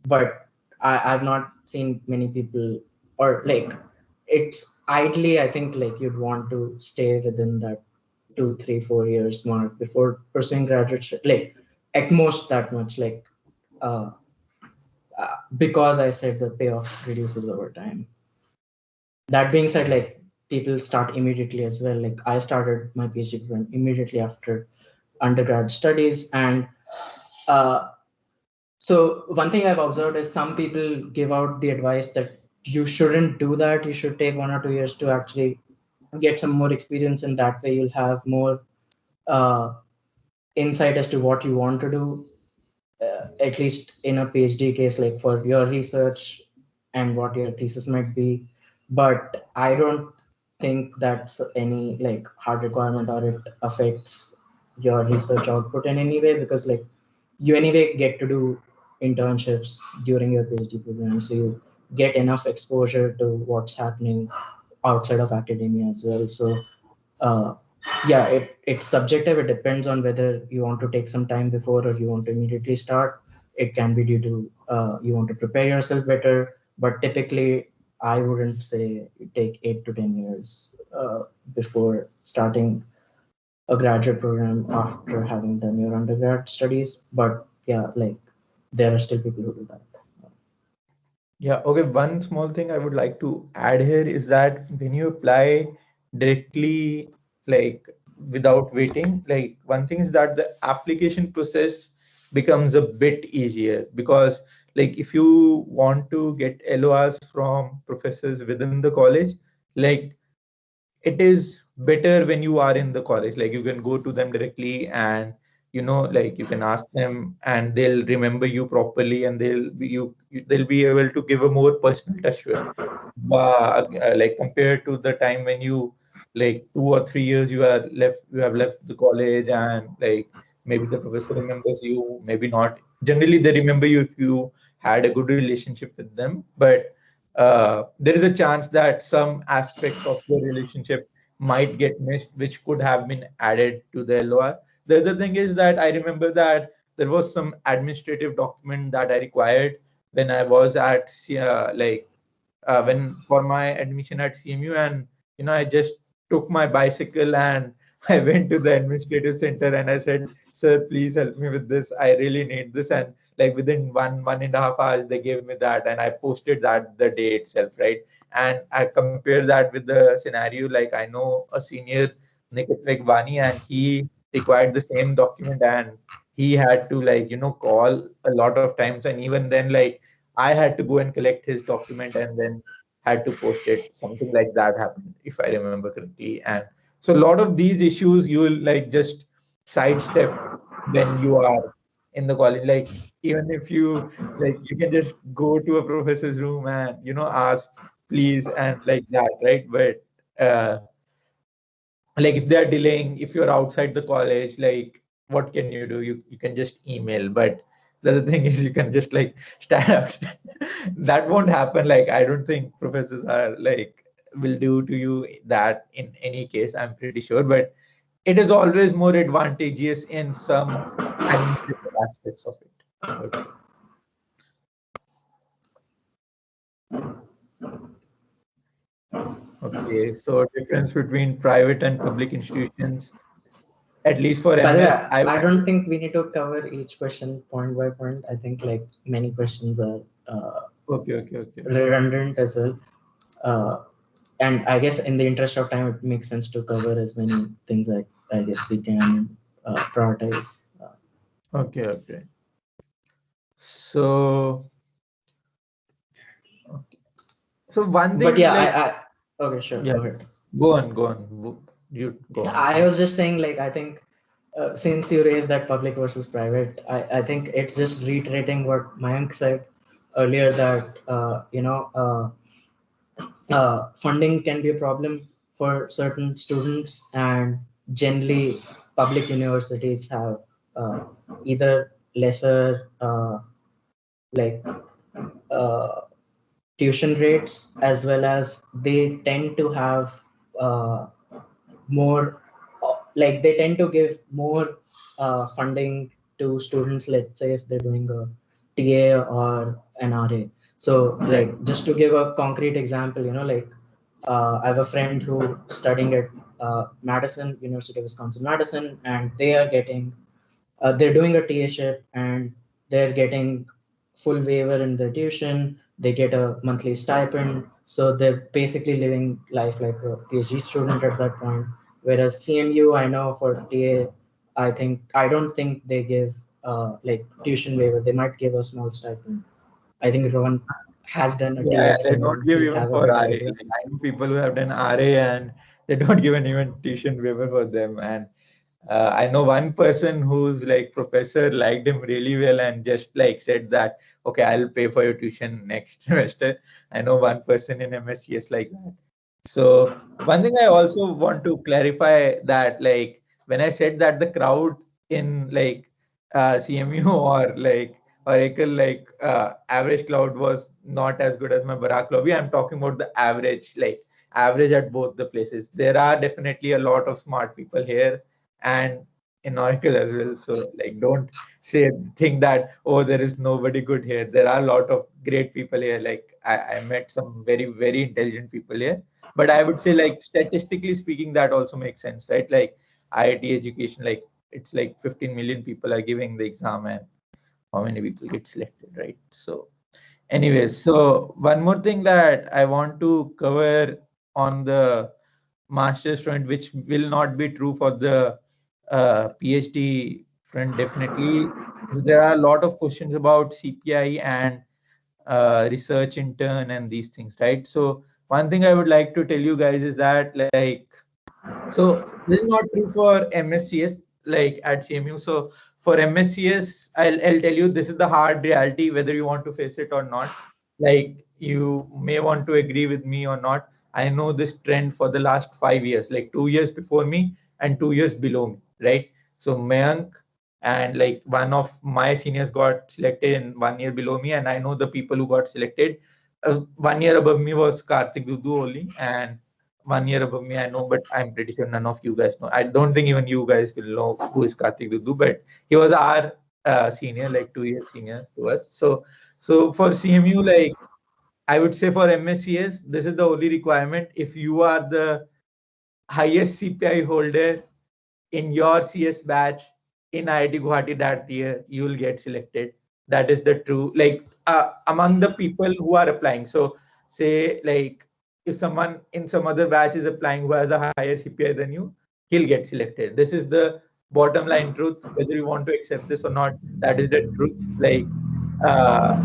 Speaker 4: but I've not seen many people, or like it's ideally, I think like you'd want to stay within that 2 3 4 years mark before pursuing graduate like at most that much, like uh, because I said the payoff reduces over time. That being said, like people start immediately as well. Like I started my PhD program immediately after undergrad studies, and so one thing I've observed is some people give out the advice that you shouldn't do that. You should take 1 or 2 years to actually get some more experience, and that way you'll have more insight as to what you want to do, at least in a PhD case, like for your research and what your thesis might be. But I don't think that's any like hard requirement, or it affects your research output in any way, because like you anyway get to do internships during your PhD program, so you get enough exposure to what's happening outside of academia as well. So uh, yeah, it's subjective. It depends on whether you want to take some time before or you want to immediately start. It can be due to you want to prepare yourself better, but typically I wouldn't say you take 8 to 10 years before starting a graduate program after having done your undergrad studies. But yeah, like there are still people who do that.
Speaker 5: Yeah, okay. One small thing I would like to add here is that when you apply directly, like without waiting, like one thing is that the application process becomes a bit easier, because like if you want to get LORs from professors within the college, like it is better when you are in the college. Like you can go to them directly, and like you can ask them and they'll remember you properly, and they'll be able to give a more personal touch to it. Like compared to the time when you, like 2 or 3 years you have left the college, and like maybe the professor remembers you, maybe not. Generally they remember you if you had a good relationship with them, but there is a chance that some aspect of the relationship might get missed, which could have been added to the LOR. The other thing is that I remember that there was some administrative document that I required when I was at when for my admission at CMU, and I just took my bicycle and I went to the administrative center and I said, "Sir, please help me with this. I really need this." And like within 1.5 hours, they gave me that, and I posted that the day itself, right? And I compare that with the scenario. Like I know a senior, Nikit Vani, and he required the same document, and he had to call a lot of times, and even then I had to go and collect his document and then had to post it. Something like that happened, if I remember correctly. And so a lot of these issues you will just sidestep when you are in the college. Like even if you can just go to a professor's room and ask please and like that, right? But like if they're delaying, if you're outside the college, like what can you do? You can just email. But the other thing is you can just stand up. That won't happen. Like I don't think professors are will do to you that in any case, I'm pretty sure. But it is always more advantageous in some administrative aspects of it, I would say. Okay, so difference between private and public institutions, at least for
Speaker 4: By the way,
Speaker 5: MS, I
Speaker 4: I
Speaker 5: would.
Speaker 4: don't think we need to cover each question point by point. I think like many questions are
Speaker 5: Okay, okay, okay.
Speaker 4: redundant as well. Uh, and I guess in the interest of time, it makes sense to cover as many things I guess we can prioritize.
Speaker 5: Okay, okay. So, okay. So one
Speaker 4: But
Speaker 5: thing,
Speaker 4: yeah,
Speaker 5: like,
Speaker 4: okay, sure,
Speaker 5: yeah,
Speaker 4: go ahead.
Speaker 5: go on, go on. You go on,
Speaker 4: I was
Speaker 5: please.
Speaker 4: just saying, like, I think since you raised that public versus private, I think it's just reiterating what Mayank said earlier, that, funding can be a problem for certain students, and generally public universities have uh, either lesser like uh, tuition rates, as well as they tend to have uh, more like they tend to give more funding to students, let's say if they're doing a TA or an RA. So
Speaker 5: Right.
Speaker 4: like just to give a concrete example, like I have a friend who studying at Madison, University of Wisconsin Madison, and they are getting they're doing a TA-ship, and they're getting full waiver in their tuition. They get a monthly stipend. So they're basically living life like a PhD student at that point. Whereas CMU, I know for TA, I don't think they give like tuition waiver. They might give a small stipend. I think Rowan has done a
Speaker 5: Yeah,
Speaker 4: TA at
Speaker 5: they don't
Speaker 4: CMU.
Speaker 5: give
Speaker 4: He'll
Speaker 5: even
Speaker 4: have a
Speaker 5: for
Speaker 4: better
Speaker 5: RA.
Speaker 4: idea.
Speaker 5: Like, I know people who have done RA and they don't give an even tuition waiver for them. And I know one person who's like professor liked him really well and just like said that, okay, I'll pay for your tuition next semester. I know one person in MSCS like that. So one thing I also want to clarify that like when I said that the crowd in like CMU or like Oracle like average cloud was not as good as my Barack lobby. I'm talking about the average, like average at both the places. There are definitely a lot of smart people here and in Oracle as well. So like don't think that oh there is nobody good here. There are a lot of great people here. Like I met some very intelligent people here. But I would say like statistically speaking, that also makes sense, right? Like IIT education, like it's like 15 million people are giving the exam and how many people get selected, right? So anyways, so one more thing that I want to cover on the master's front, which will not be true for the PhD front, definitely. There are a lot of questions about CPI and research intern and these things, right? So one thing I would like to tell you guys is that like so this is not true for MSCS like at CMU. So for MSCS, I'll tell you this is the hard reality, whether you want to face it or not. Like you may want to agree with me or not. I know this trend for the last 5 years, like 2 years before me and 2 years below me, right? So Mayank and like one of my seniors got selected in 1 year below me, and I know the people who got selected. 1 year above me was Karthik Dudu only, and 1 year above me, I know, but I'm pretty sure none of you guys know. I don't think even you guys will know who is Karthik Dudu, but he was our senior, like 2 years senior to us. So for CMU, like I would say for MSCS, this is the only requirement. If you are the highest CPI holder in your CS batch in IIT Guwahati that year, you will get selected. That is the true, like among the people who are applying. So say like if someone in some other batch is applying who has a higher CPI than you, he'll get selected. This is the bottom line truth. Whether you want to accept this or not, that is the truth. Like uh,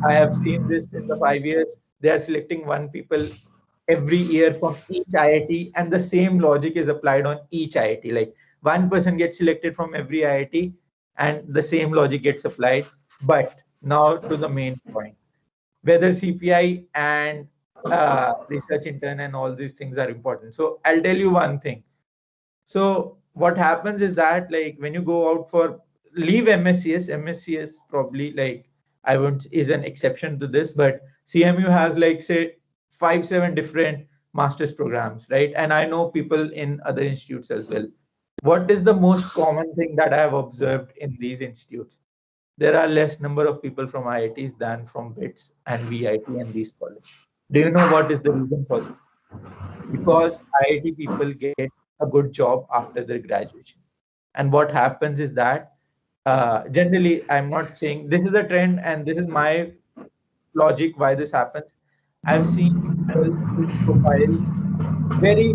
Speaker 5: I have seen this in the 5 years. They are selecting one people every year from each IIT, and the same logic is applied on each IIT. Like one person gets selected from every IIT, and the same logic gets applied. But now to the main point, whether CPI and research intern and all these things are important. So I'll tell you one thing. So what happens is that like when you go out for leave MSCS probably like I won't is an exception to this, but CMU has like say 5-7 different master's programs, right? And I know people in other institutes as well. What is the most common thing that I have observed in these institutes? There are less number of people from IITs than from BITS and VIT and these colleges. Do you know what is the reason for this? Because IIT people get a good job after their graduation. And what happens is that generally, I'm not saying this is a trend and this is my logic why this happens. I've seen people whose profile very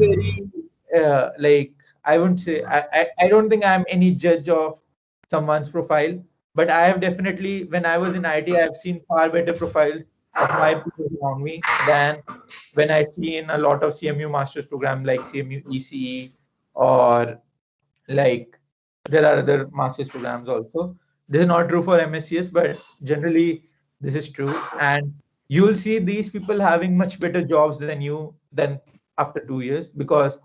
Speaker 5: like I wouldn't say I don't think I'm any judge of someone's profile, but I have definitely when I was in IT, I've seen far better profiles of my people around me than when I see in a lot of CMU masters program like CMU ECE or like there are other master's programs also. This is not true for MSCS, but generally this is true. And you'll see these people having much better jobs than you than after 2 years because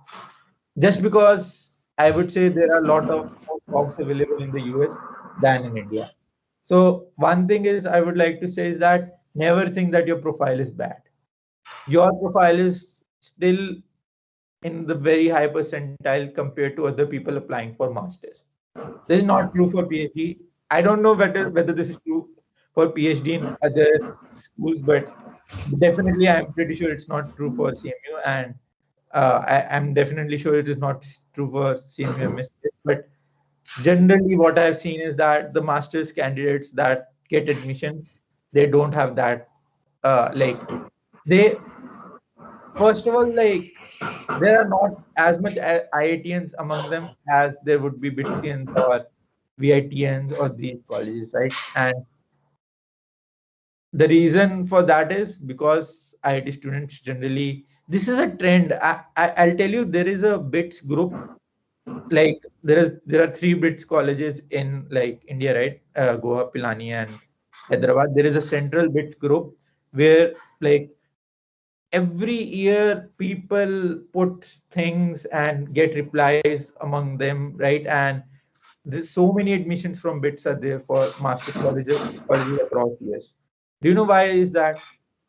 Speaker 5: I would say there are a lot of more jobs available in the US than in India. So one thing is I would like to say is that never think that your profile is bad. Your profile is still in the very high percentile compared to other people applying for masters. This is not true for PhD. I don't know whether this is true for PhD in other schools, but definitely I'm pretty sure it's not true for CMU, and I'm definitely sure it is not true for CMU MSc. But generally, what I've seen is that the master's candidates that get admission, they don't have that like they first of all, like there are not as much IITians among them as there would be BITSians or VITians or these colleges, right? And the reason for that is because IIT students generally, this is a trend. I'll tell you, there is a BITS group. Like there are three BITS colleges in like India, right? Goa, Pilani, and Hyderabad. There is a central BITS group where like every year people put things and get replies among them, right? And there's so many admissions from bits are there for master colleges across US. Do you know why is that?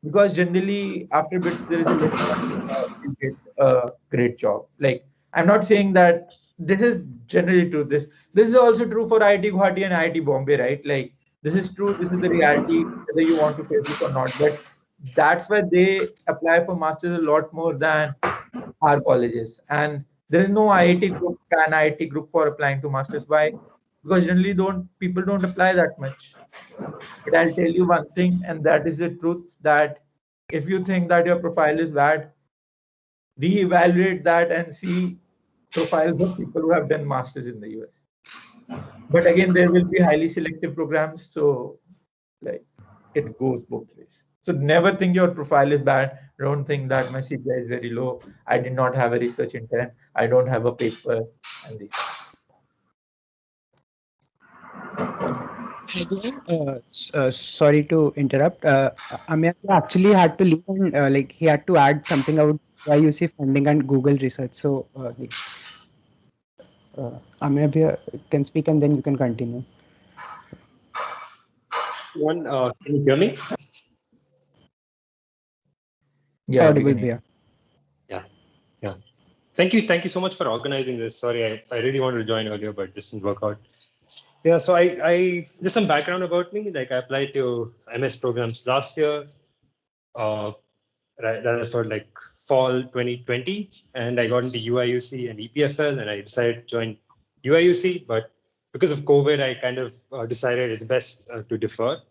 Speaker 5: Because generally after bits there is a less chance you get a great job. Like I'm not saying that this is generally true. This is also true for IIT Guwahati and IIT Bombay, right? Like this is true. This is the reality, whether you want to face this or not. But that's why they apply for masters a lot more than our colleges. And there is no IIT group, can IIT group for applying to masters. Why? Because generally don't people don't apply that much. But I'll tell you one thing, and that is the truth, that if you think that your profile is bad, reevaluate that and see profiles of people who have done masters in the US. But again, there will be highly selective programs, so like it goes both ways. So never think your profile is bad. Don't think that my CPI is very low. I did not have a research intern. I don't have a paper and these.
Speaker 2: Sorry to interrupt. Amir actually had to leave and like he had to add something about YUC funding and Google research. So Amir bhaiya can speak and then you can continue.
Speaker 6: Can you hear me?
Speaker 5: Yeah, we
Speaker 2: Audible
Speaker 5: can hear.
Speaker 2: bhaiya.
Speaker 6: Yeah. Thank you so much for organizing this. Sorry, I really wanted to join earlier, but just didn't work out. Yeah, so I just some background about me. Like I applied to MS programs last year, right for like fall 2020, and I got into UIUC and EPFL, and I decided to join UIUC, but because of COVID, I kind of decided it's best to defer.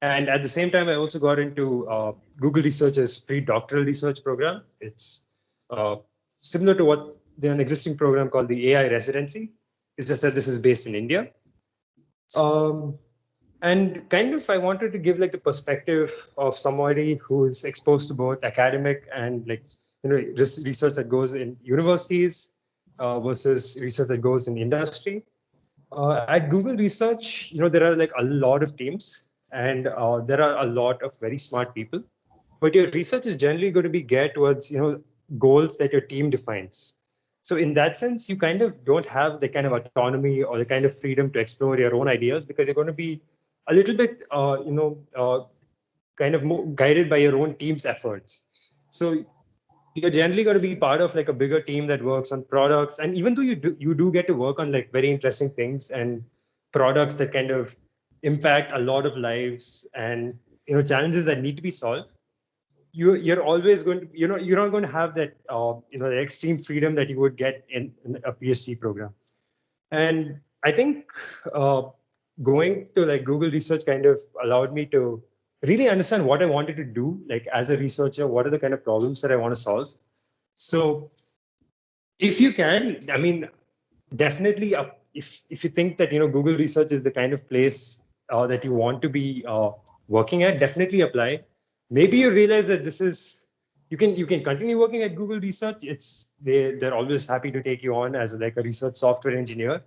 Speaker 6: And at the same time, I also got into Google Research's pre-doctoral research program. It's uh, similar to what an existing program called the AI residency. It's just that this is based in India. And kind of, I wanted to give like the perspective of somebody who's exposed to both academic and like research that goes in universities versus research that goes in industry. At Google Research, there are like a lot of teams, and there are a lot of very smart people. But your research is generally going to be geared towards goals that your team defines. So in that sense, you kind of don't have the kind of autonomy or the kind of freedom to explore your own ideas, because you're going to be a little bit, kind of more guided by your own team's efforts. So you're generally going to be part of like a bigger team that works on products, and even though you do get to work on like very interesting things and products that kind of impact a lot of lives and challenges that need to be solved, you're always going to you're not going to have that the extreme freedom that you would get in a PhD program. And I think going to like Google Research kind of allowed me to really understand what I wanted to do, like as a researcher, what are the kind of problems that I want to solve. So if you can, I mean, definitely, if you think that Google Research is the kind of place that you want to be working at, definitely apply. Maybe you realize that this is you can continue working at Google Research. They're always happy to take you on as like a research software engineer.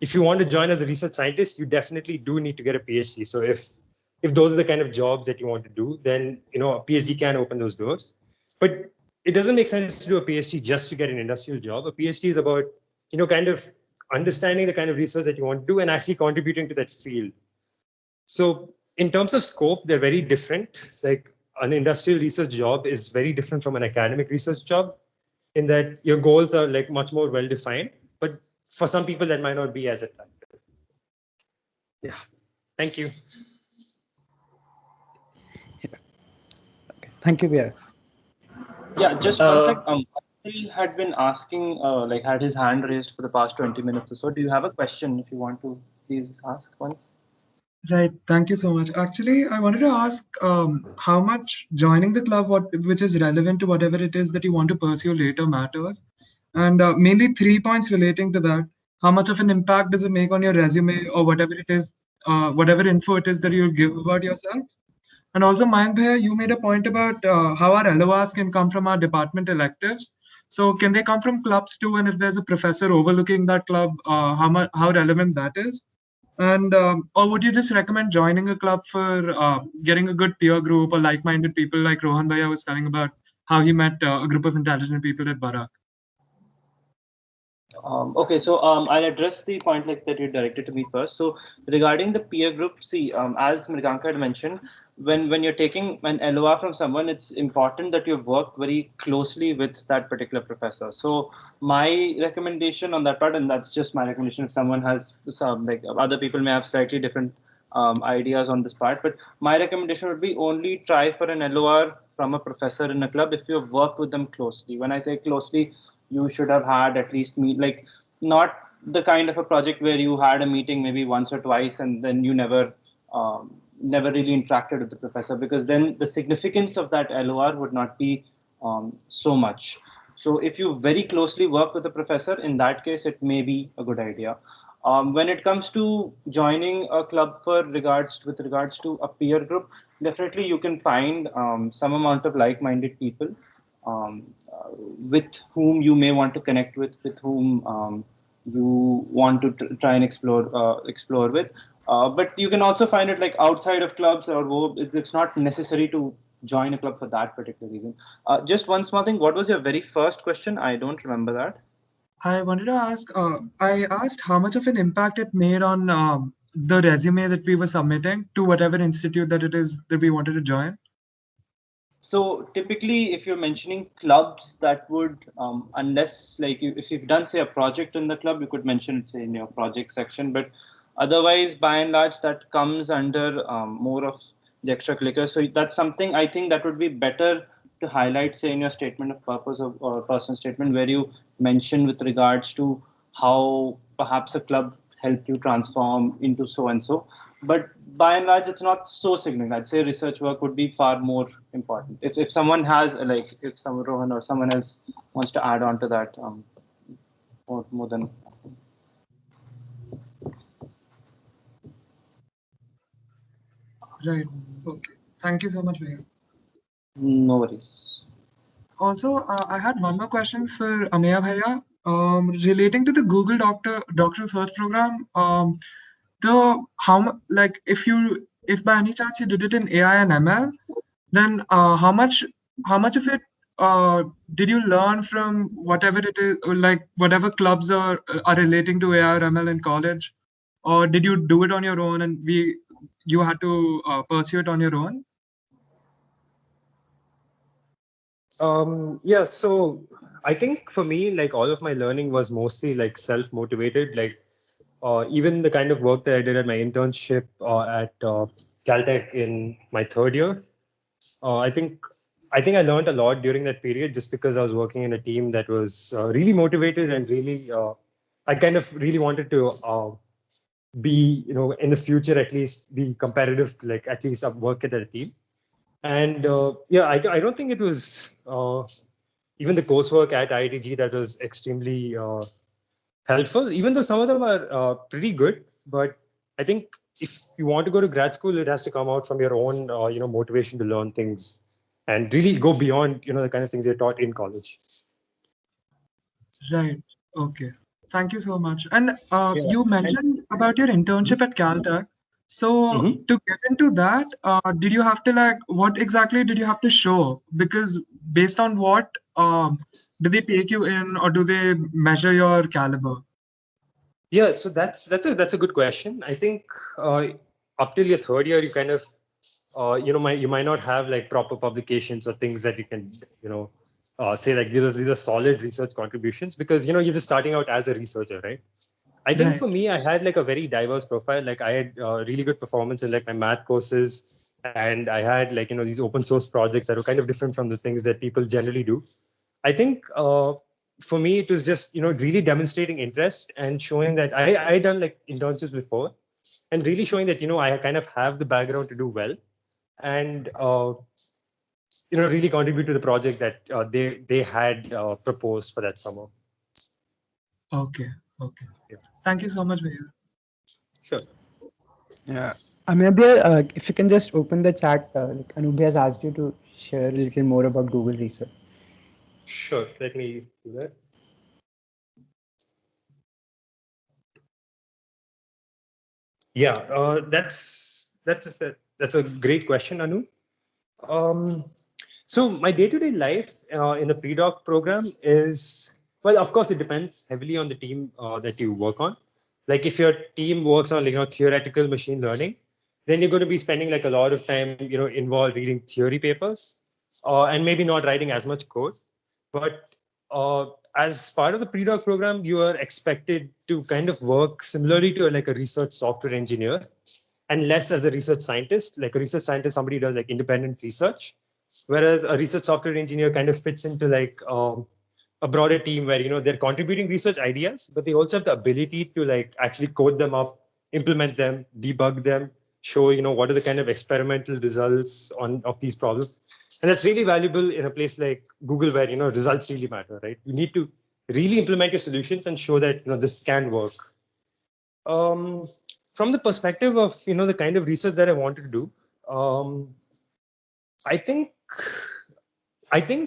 Speaker 6: If you want to join as a research scientist, you definitely do need to get a PhD. So if those are the kind of jobs that you want to do, then a PhD can open those doors. But it doesn't make sense to do a PhD just to get an industrial job. A PhD is about kind of understanding the kind of research that you want to do and actually contributing to that field. So in terms of scope, they're very different. Like an industrial research job is very different from an academic research job, in that your goals are like much more well defined. But for some people, that might not be as attractive. Yeah. Thank you.
Speaker 2: Thank you, bhaiya.
Speaker 3: Yeah, just one sec. He had been asking, like, had his hand raised for the past 20 minutes or so. Do you have a question? If you want to, please ask once.
Speaker 7: Right. Thank you so much. Actually, I wanted to ask how much joining the club, which is relevant to whatever it is that you want to pursue later, matters. And mainly 3 points relating to that. How much of an impact does it make on your resume or whatever it is, whatever info it is that you give about yourself? And also, Mayank Bhaiya, you made a point about how our LORs can come from our department electives. So can they come from clubs too? And if there's a professor overlooking that club, how relevant that is? And or would you just recommend joining a club for getting a good peer group or like-minded people, like Rohan Bhaiya was telling about how he met a group of intelligent people at Barak?
Speaker 3: Okay, so I'll address the point like that you directed to me first. So regarding the peer group, see, as Mriganka had mentioned, when you're taking an LOR from someone, it's important that you've worked very closely with that particular professor. So my recommendation on that part, and that's just my recommendation. If someone has some, like other people may have slightly different ideas on this part, but my recommendation would be only try for an LOR from a professor in a club if you've worked with them closely. When I say closely, you should have had at least meet, like, not the kind of a project where you had a meeting maybe once or twice and then you never really interacted with the professor, because then the significance of that LOR would not be so much. So if you very closely work with the professor, in that case it may be a good idea. When it comes to joining a club with regards to a peer group, definitely you can find some amount of like-minded people with whom you may want to connect with whom you want to try and explore with. But you can also find it like outside of clubs, or it's not necessary to join a club for that particular reason. Just one small thing. What was your very first question? I don't remember that.
Speaker 7: I wanted to ask, I asked how much of an impact it made on the resume that we were submitting to whatever institute that it is that we wanted to join.
Speaker 3: So typically, if you're mentioning clubs, that would, unless like if you've done say a project in the club, you could mention it say in your project section. But otherwise, by and large, that comes under more of the extracurricular. So that's something I think that would be better to highlight, say in your statement of purpose or person statement, where you mention with regards to how perhaps a club helped you transform into so and so. But by and large, it's not so significant. I'd say research work would be far more important. If someone has like, if someone, Rohan or someone else wants to add on to that, more than.
Speaker 7: Right. Okay. Thank you so much, Bhaiya.
Speaker 3: No worries.
Speaker 7: Also, I had one more question for Ameya Bhaiya. Relating to the Google doctoral search program, the like if by any chance you did it in AI and ML, then how much of it did you learn from whatever it is, or like whatever clubs are relating to AI or ML in college, or did you do it on your own and you had to pursue it on your own?
Speaker 6: Yeah, so I think for me, like all of my learning was mostly like self-motivated. Like even the kind of work that I did at my internship at Caltech in my third year, I think I learned a lot during that period just because I was working in a team that was really motivated and really I kind of really wanted to be, in the future at least be competitive, like at least work at a team. And yeah, I don't think it was even the coursework at IITG that was extremely helpful, even though some of them are pretty good. But I think if you want to go to grad school, it has to come out from your own, motivation to learn things and really go beyond, the kind of things you're taught in college.
Speaker 7: Right. Okay. Thank you so much. And
Speaker 6: Yeah.
Speaker 7: you mentioned about your internship at Caltech. So
Speaker 6: Mhm.
Speaker 7: to get into that, did you have to what exactly did you have to show? Because based on what do they take you in, or do they measure your caliber?
Speaker 6: Yeah, so that's a good question. I think up till your third year, you kind of you might not have like proper publications or things that you can say like these are solid research contributions, because you're just starting out as a researcher, right? I think
Speaker 7: Right.
Speaker 6: for me, I had like a very diverse profile. Like I had really good performance in like my math courses, and I had like these open source projects that were kind of different from the things that people generally do. I think for me, it was just really demonstrating interest and showing that I done like internships before, and really showing that, I kind of have the background to do well, and really contribute to the project that they had proposed for that summer.
Speaker 7: Okay. Thank you so much, Bhaiya.
Speaker 6: Sure.
Speaker 2: Yeah. Amabia, if you can just open the chat, like Anubhya has asked you to share a little more about Google Research.
Speaker 6: Sure. Let me do that. Yeah, that's a great question, Anu. So my day-to-day life in the pre-doc program is, well, of course, it depends heavily on the team that you work on. Like if your team works on theoretical machine learning, then you're going to be spending like a lot of time involved reading theory papers and maybe not writing as much code. But as part of the pre-doc program, you are expected to kind of work similarly to like a research software engineer, and less as a research scientist. Like a research scientist, somebody does like independent research, whereas a research software engineer kind of fits into like a broader team where they're contributing research ideas, but they also have the ability to like actually code them up, implement them, debug them, show what are the kind of experimental results of these problems. And that's really valuable in a place like Google, where results really matter, right? You need to really implement your solutions and show that this can work. From the perspective of the kind of research that I wanted to do, I think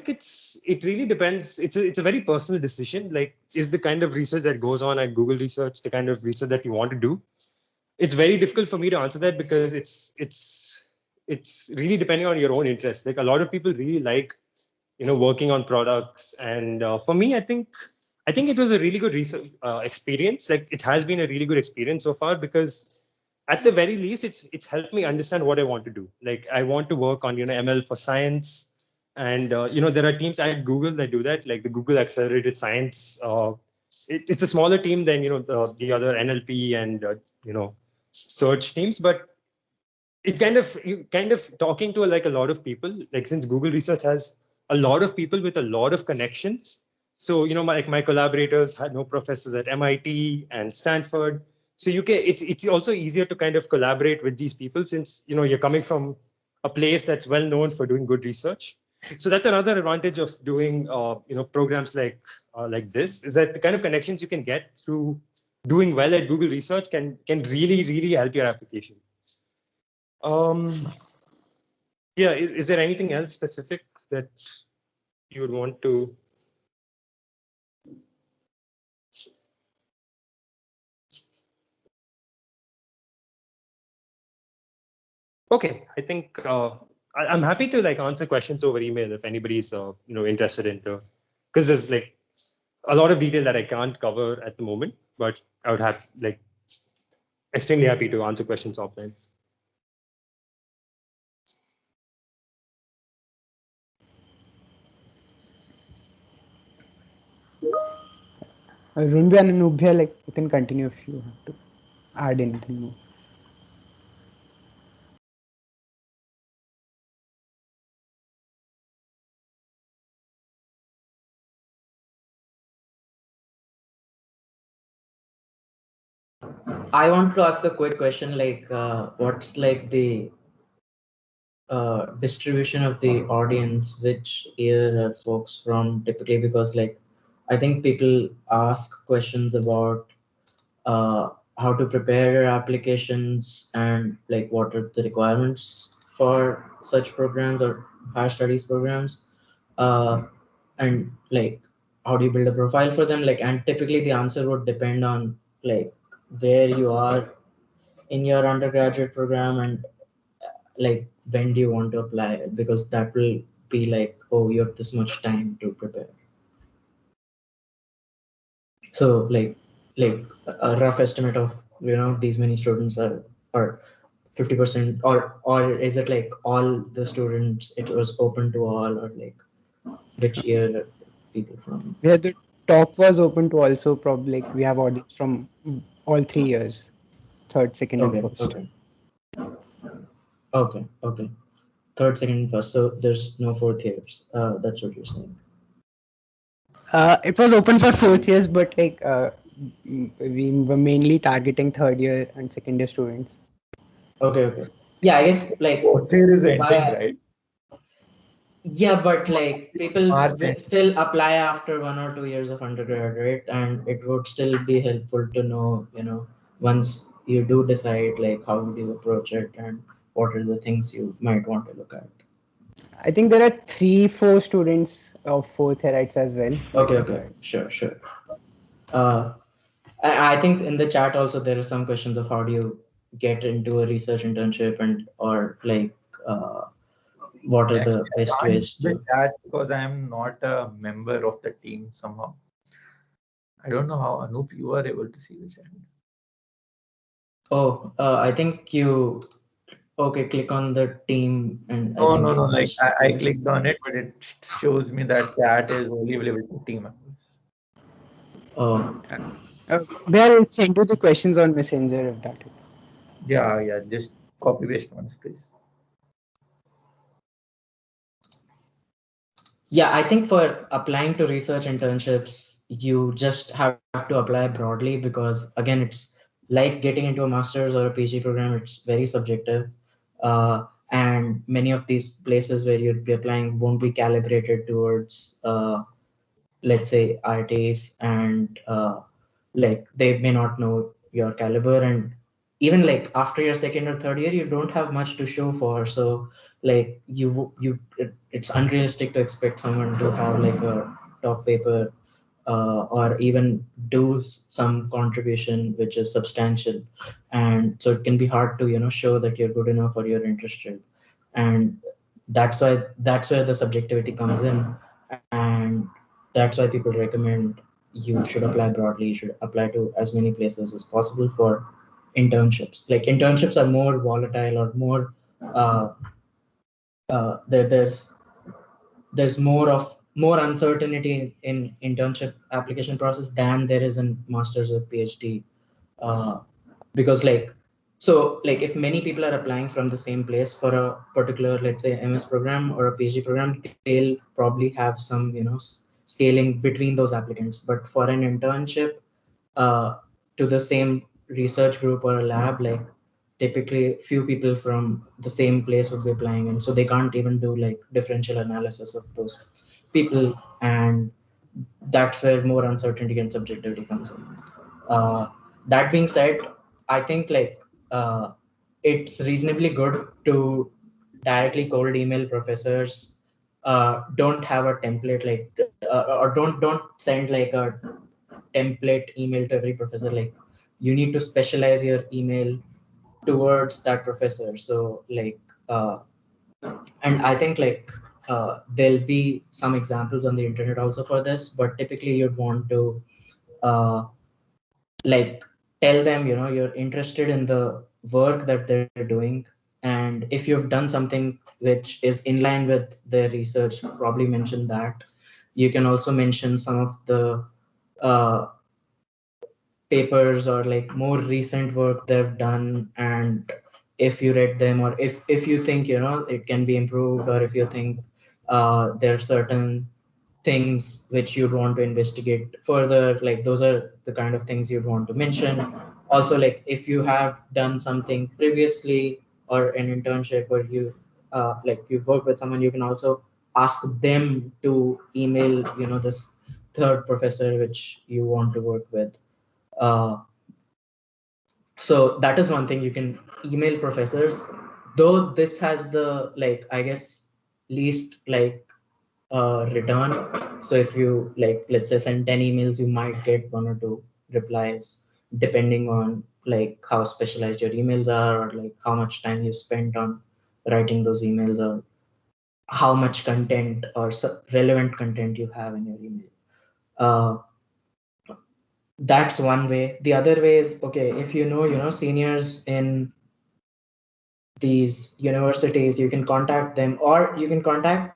Speaker 6: it really depends. It's a very personal decision. Like, is the kind of research that goes on at Google Research the kind of research that you want to do? It's very difficult for me to answer that, because it's really depending on your own interest. Like a lot of people really like working on products, and for me, I think it was a really good research experience. Like it has been a really good experience so far, because at the very least, it's helped me understand what I want to do. Like I want to work on ML for science, and there are teams at Google that do that, like the Google Accelerated Science. It's a smaller team than the other NLP and search teams, but it kind of talking to like a lot of people. Like since Google Research has a lot of people with a lot of connections, so my collaborators had no professors at MIT and Stanford, so it's also easier to kind of collaborate with these people, since you're coming from a place that's well known for doing good research. So that's another advantage of doing programs like this, is that the kind of connections you can get through doing well at Google Research can really help your application. Yeah, is there anything else specific that you would want to? Okay, I think I'm happy to like answer questions over email if anybody's interested in, because there's like a lot of detail that I can't cover at the moment, but I would have like extremely happy to answer questions offline.
Speaker 2: Runbi and Anubhya, like you can continue if you have to add anything more.
Speaker 4: I want to ask a quick question, like what's like the distribution of the audience, which year are folks from typically? Because like I think people ask questions about how to prepare your applications and like what are the requirements for such programs or higher studies programs, and like how do you build a profile for them, like, and typically the answer would depend on like where you are in your undergraduate program and like when do you want to apply, because that will be like, oh, you have this much time to prepare. So like a rough estimate of these many students are, or 50%, or is it like all the students, it was open to all, or like which year are people from?
Speaker 2: Yeah, the talk was open to also probably like we have audience from all 3 years, third, second, and
Speaker 4: Okay,
Speaker 2: first.
Speaker 4: okay. Third, second, and first. So there's no fourth years. That's what you're saying.
Speaker 2: It was open for 4th years, but like we were mainly targeting third year and second year students.
Speaker 4: Okay. Yeah, I guess like
Speaker 5: Fourth year is ending,
Speaker 4: by
Speaker 5: right?
Speaker 4: yeah, but like people
Speaker 5: March end.
Speaker 4: still apply after 1 or 2 years of undergrad, right? And it would still be helpful to know, once you do decide, like how would you approach it and what are the things you might want to look at.
Speaker 2: I think there are 3-4 students of fourth yearites as well.
Speaker 4: Okay, sure. Uh, I think in the chat also there are some questions of how do you get into a research internship and or like what are the
Speaker 5: Actually,
Speaker 4: best
Speaker 5: I can't
Speaker 4: ways
Speaker 5: see the
Speaker 4: to.
Speaker 5: chat because I am not a member of the team somehow. I don't know how Anup you are able to see the chat.
Speaker 4: Oh, I think you okay. Click on the team and I
Speaker 5: No,
Speaker 4: think
Speaker 5: no, no.
Speaker 4: it
Speaker 5: Like
Speaker 4: just
Speaker 5: I
Speaker 4: appears.
Speaker 5: clicked on it, but it shows me that chat is only available to team members.
Speaker 4: Oh,
Speaker 2: I'll send you the questions on Messenger if that is.
Speaker 5: Yeah. Just copy paste once, please.
Speaker 4: yeah. I think for applying to research internships, you just have to apply broadly because again, it's like getting into a master's or a PG program. It's very subjective, and many of these places where you'd be applying won't be calibrated towards let's say artists and like they may not know your caliber and even like after your second or third year you don't have much to show for, so like it's unrealistic to expect someone to have like a top paper or even do some contribution which is substantial, and so it can be hard to show that you're good enough or you're interested, and that's where the subjectivity comes in, and that's why people recommend you should apply broadly. You should apply to as many places as possible for internships. Like internships are more volatile or more uh, there's more uncertainty in internship application process than there is in masters or PhD, uh, because like if many people are applying from the same place for a particular, let's say, MS program or a PhD program, they'll probably have some scaling between those applicants, but for an internship uh, to the same research group or a lab, like typically few people from the same place would be applying, and so they can't even do like differential analysis of those people, and that's where more uncertainty and subjectivity comes in. That being said, I think it's reasonably good to directly cold email professors. Don't have a template or don't send like a template email to every professor. Like you need to specialize your email towards that professor. So and I think there'll be some examples on the internet also for this, but typically you'd want to uh, like tell them you're interested in the work that they're doing, and if you've done something which is in line with their research, probably mention that. You can also mention some of the uh, papers or like more recent work they've done, and if you read them or if you think it can be improved, or if you think there are certain things which you'd want to investigate further, like those are the kind of things you'd want to mention. Also, like if you have done something previously or an internship or like you've worked with someone, you can also ask them to email this third professor which you want to work with. uh, so that is one thing, you can email professors, though this has the like I guess least return. So if you like let's say send 10 emails, you might get 1 or 2 replies depending on like how specialized your emails are or like how much time you spent on writing those emails or how much content or relevant content you have in your email. uh, that's one way. The other way is, okay, if seniors in these universities, you can contact them, or you can contact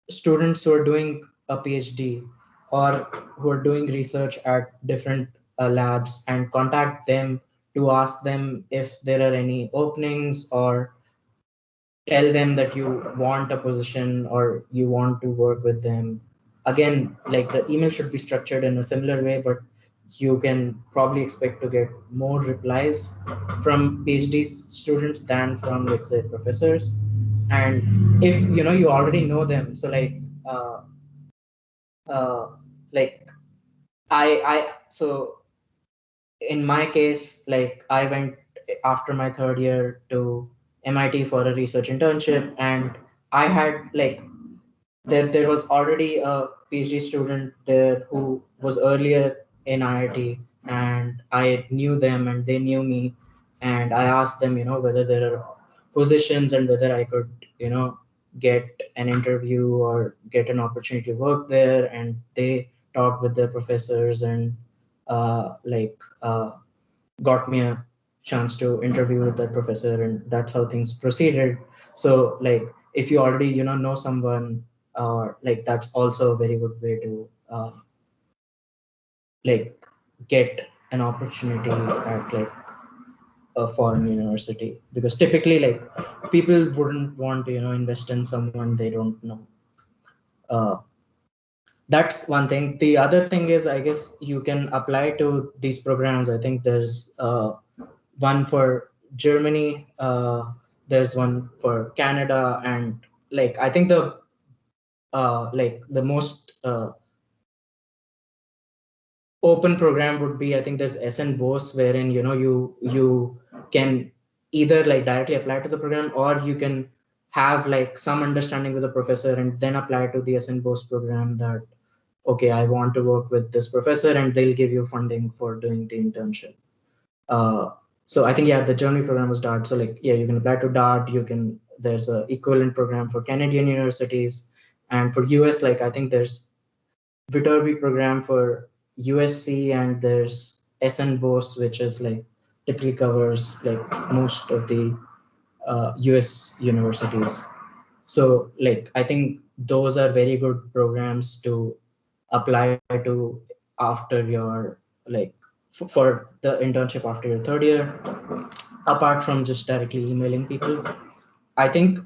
Speaker 4: students who are doing a PhD or who are doing research at different labs, and contact them to ask them if there are any openings, or tell them that you want a position or you want to work with them. Again, like the email should be structured in a similar way, but you can probably expect to get more replies from PhD students than from, let's say, professors. And if you already know them, so uh, uh, like so in my case, like I went after my third year to MIT for a research internship, and I had like there was already a PhD student there who was earlier in IIT, and I knew them and they knew me, and I asked them, whether there are positions and whether I could, get an interview or get an opportunity to work there, and they talked with their professors and got me a chance to interview with that professor, and that's how things proceeded. So like if you already know someone, like that's also a very good way to like get an opportunity at like a foreign university, because typically like people wouldn't want to invest in someone they don't know. uh, that's one thing. The other thing is, I guess you can apply to these programs. I think there's one for Germany, there's one for Canada, and like I think the most open program would be, I think there's SN Bose, wherein you can either like directly apply to the program, or you can have like some understanding with the professor and then apply to the SN Bose program, that okay, I want to work with this professor, and they'll give you funding for doing the internship. Uh, so I think, yeah, the Germany program was DART. So like, yeah, you can apply to DART. There's a equivalent program for Canadian universities, and for US, like I think there's Viterbi program for USC, and there's SN Bose, which is like typically covers like most of the US universities. So like I think those are very good programs to apply to after your like for the internship after your third year, apart from just directly emailing people. I think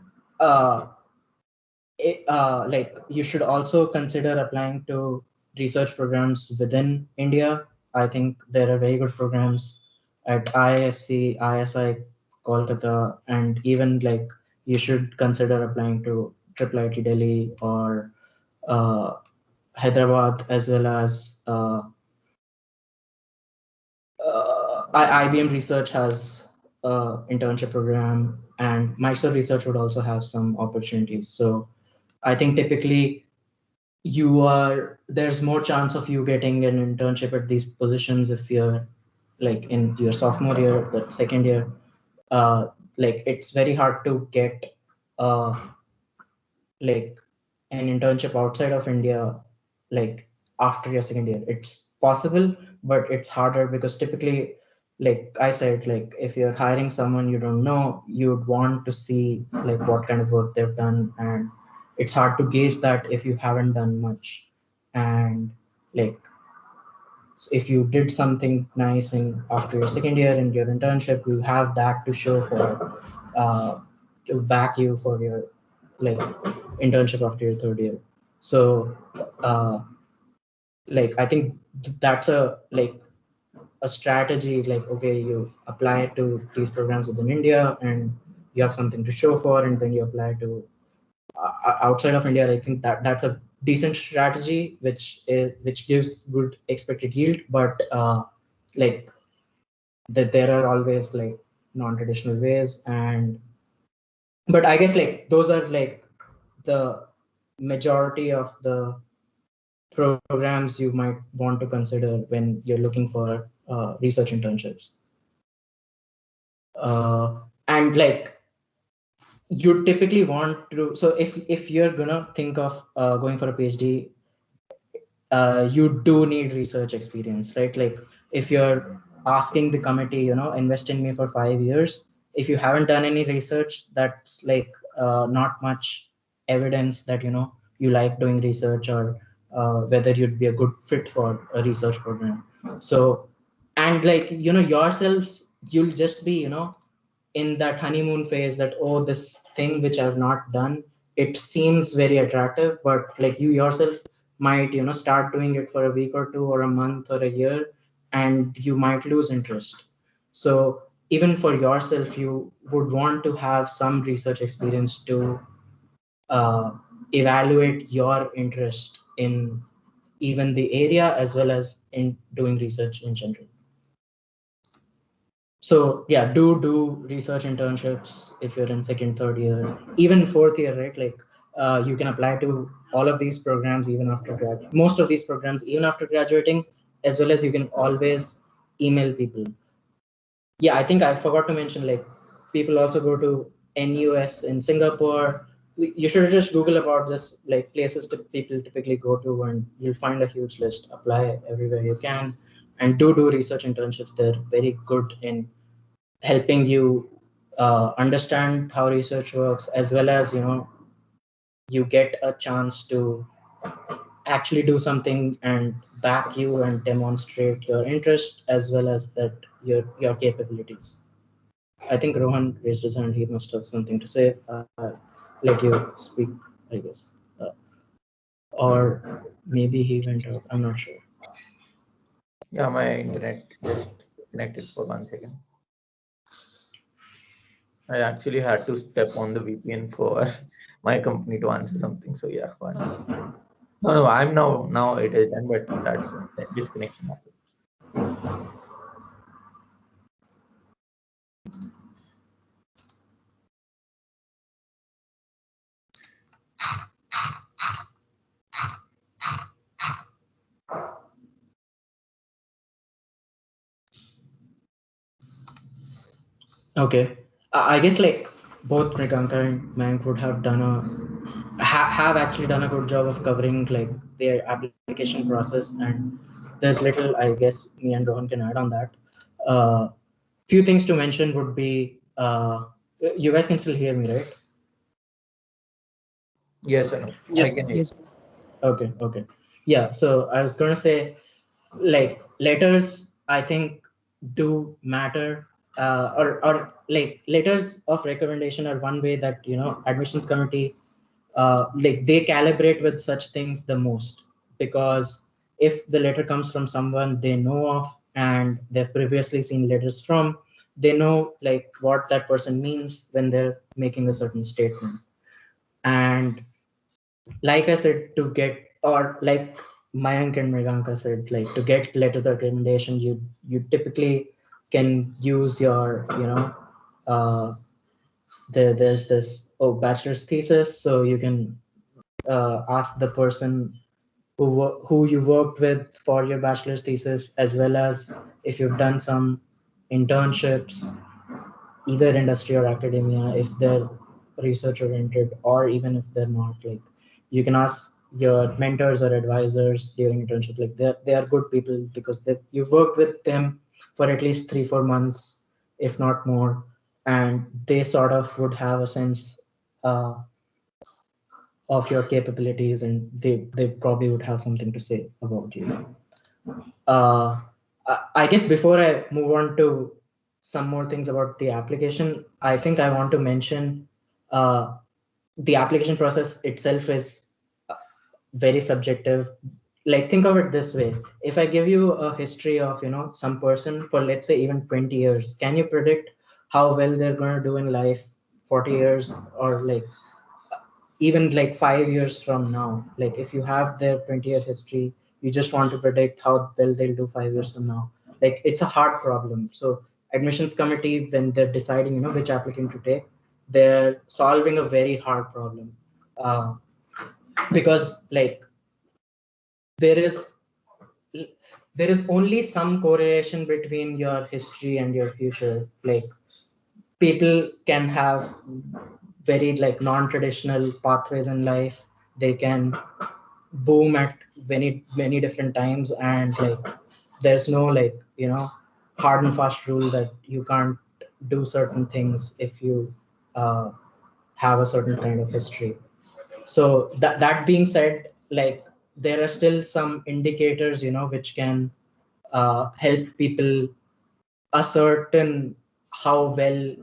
Speaker 4: like you should also consider applying to research programs within India. I think there are very good programs at ISC, ISI, Kolkata, and even like you should consider applying to IIIT Delhi or uh, Hyderabad, as well as IBM Research has internship program, and Microsoft Research would also have some opportunities. So I think typically there's more chance of you getting an internship at these positions if you're like in your sophomore year, but second year, uh, like it's very hard to get uh, like an internship outside of India, like after your second year. It's possible, but it's harder because typically, like I said, like if you're hiring someone you don't know, you'd want to see like what kind of work they've done, and it's hard to gauge that if you haven't done much. And like if you did something nice in after your second year in your internship, you have that to show for to back you for your like internship after your third year. So like I think that's a strategy. Like okay, you apply to these programs within India and you have something to show for, and then you apply to outside of India. I think that's a decent strategy, which gives good expected yield, but like that there are always like non-traditional ways. And but I guess like those are like the majority of the programs you might want to consider when you're looking for research internships. And like you typically want to, so if you're gonna think of going for a PhD, you do need research experience, right? Like if you're asking the committee, invest in me for 5 years, if you haven't done any research, that's like not much evidence that you like doing research, or whether you'd be a good fit for a research program. So, and like yourselves, you'll just be in that honeymoon phase, that oh, this thing which I've not done, it seems very attractive, but like you yourself might start doing it for a week or two or a month or a year, and you might lose interest. So even for yourself, you would want to have some research experience to evaluate your interest in even the area as well as in doing research in general. So yeah, do research internships if you're in second, third year, even fourth year, right? Like you can apply to all of these programs even after most of these programs even after graduating, as well as you can always email people. Yeah, I think I forgot to mention, like, people also go to NUS in Singapore. You should just Google about this, like places that people typically go to, and you'll find a huge list. Apply everywhere you can, and do research internships. They're very good in helping you understand how research works, as well as you get a chance to actually do something and back you and demonstrate your interest as well as that your capabilities. I think Rohan raised his hand. He must have something to say. Let you speak, I guess. Or maybe he went out. I'm not sure.
Speaker 5: Yeah, my internet just connected for 1 second. I actually had to step on the VPN for my company to answer something. So yeah, 1 second. No, I'm now it is done, but that's disconnection happened.
Speaker 4: Okay. I guess like both Mriganka and Mayank would have done have actually done a good job of covering like their application process, and there's little I guess me and Rohan can add on that. Few things to mention would be you guys can still hear me, right?
Speaker 5: Yes, I know.
Speaker 3: Yes.
Speaker 5: I can hear.
Speaker 2: Yes.
Speaker 4: Okay. Yeah, so I was gonna say, like, letters I think do matter, or like letters of recommendation are one way that admissions committee like they calibrate with such things the most, because if the letter comes from someone they know of and they've previously seen letters from, they know like what that person means when they're making a certain statement. And like I said, to get, or like Mayank and Mriganka said, like to get letters of recommendation, you typically can use your uh, there's this bachelor's thesis, so you can ask the person who you worked with for your bachelor's thesis, as well as if you've done some internships, either industry or academia, if they're research oriented, or even if they're not, like you can ask your mentors or advisors during internship. Like they are good people because you've worked with them for at least 3-4 months, if not more, and they sort of would have a sense uh, of your capabilities, and they probably would have something to say about you. I guess before I move on to some more things about the application, I think I want to mention the application process itself is very subjective. Like, think of it this way: if I give you a history of some person for, let's say, even 20 years, can you predict how well they're going to do in life 40 years, or like even like 5 years from now? Like, if you have their 20-year history, you just want to predict how well they'll do 5 years from now. Like, it's a hard problem. So admissions committee, when they're deciding which applicant to take, they're solving a very hard problem, because like there is there is only some correlation between your history and your future. Like, people can have very like non-traditional pathways in life. They can boom at many different times, and like there's no like hard and fast rule that you can't do certain things if you have a certain kind of history. So that being said, like there are still some indicators which can help people ascertain how well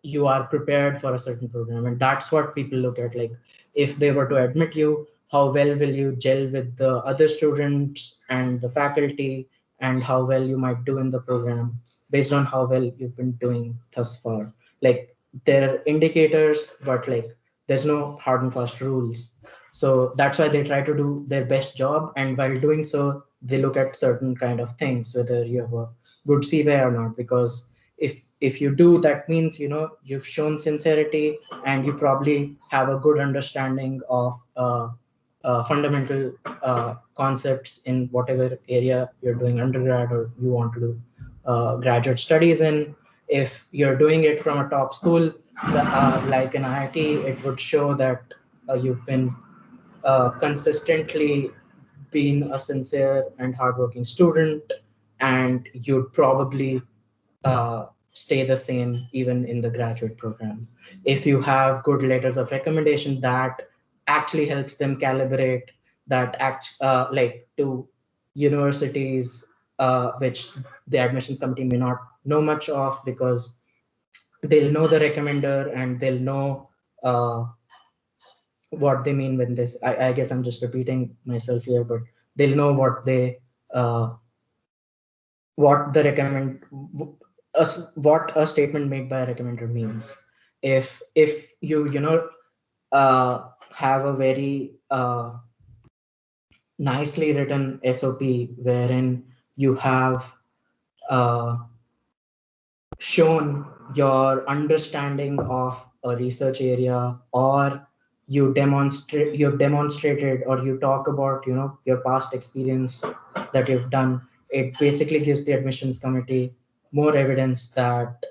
Speaker 4: you are prepared for a certain program, and that's what people look at. Like, if they were to admit you, how well will you gel with the other students and the faculty, and how well you might do in the program based on how well you've been doing thus far. Like there are indicators, but like there's no hard and fast rules. So that's why they try to do their best job, and while doing so, they look at certain kind of things, whether you have a good CVI or not. Because if you do, that means you've shown sincerity, and you probably have a good understanding of fundamental concepts in whatever area you're doing undergrad or you want to do graduate studies in. If you're doing it from a top school, like an IIT, it would show that you've been consistently been a sincere and hardworking student, and you'd probably stay the same even in the graduate program. If you have good letters of recommendation, that actually helps them calibrate that like to universities which the admissions committee may not know much of, because they'll know the recommender and they'll know what they mean when this. I guess I'm just repeating myself here, but they'll know uh, what the recommend what a statement made by a recommender means. If have a very nicely written SOP wherein you have uh, shown your understanding of a research area, or you've demonstrated, or you talk about your past experience that you've done, it basically gives the admissions committee more evidence that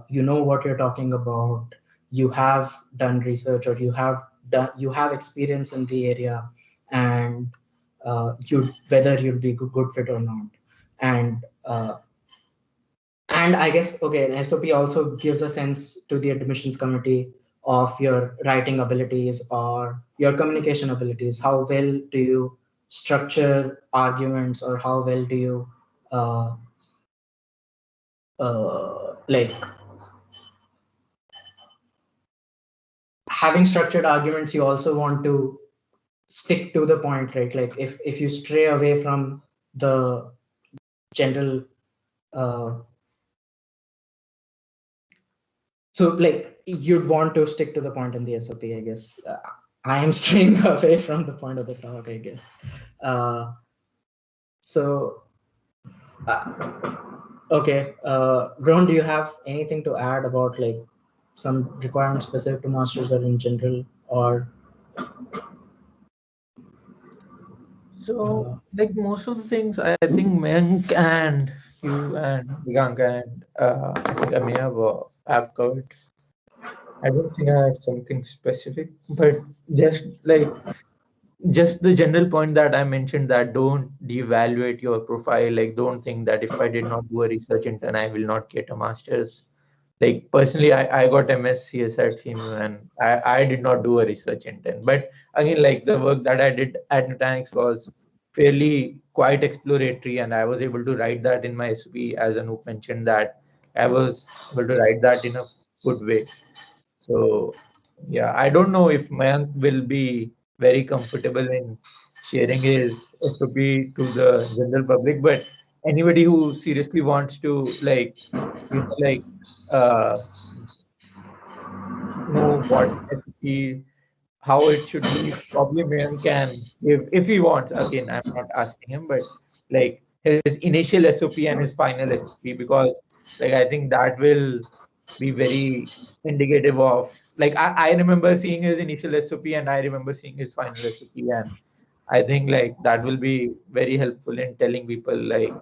Speaker 4: you know what you're talking about, you have done research, or you have experience in the area, and you whether you'll be good fit or not. And I guess, okay, an SOP also gives a sense to the admissions committee of your writing abilities or your communication abilities. How well do you structure arguments, or how well do you uh, like having structured arguments? You also want to stick to the point, right? Like if you stray away from the general uh, so like you'd want to stick to the point in the SOP, I guess. I am straying away from the point of the talk, I guess. So, okay, Ron, do you have anything to add about like some requirements specific to masters or in general, or?
Speaker 5: So, like most of the things, I think Mayank and you and Priyanka and I think Amina have covered. I don't think I have something specific, but just like just the general point that I mentioned, that don't devaluate your profile. Like, don't think that if I did not do a research intern, I will not get a master's. Like personally, I got MScs at CMU and I did not do a research intern. But again, like the work that I did at Nutanix was fairly quite exploratory, and I was able to write that in my SOP, as Anoop mentioned, that I was able to write that in a good way. So yeah, I don't know if Mayank will be very comfortable in sharing his SOP to the general public, but anybody who seriously wants to like uh, know what SOP, how it should be, probably Mayank can, if he wants. Again, I'm not asking him, but like his initial SOP and his final SOP, because like I think that will be very indicative of, like I remember seeing his initial SOP and I remember seeing his final SOP, and I think like that will be very helpful in telling people like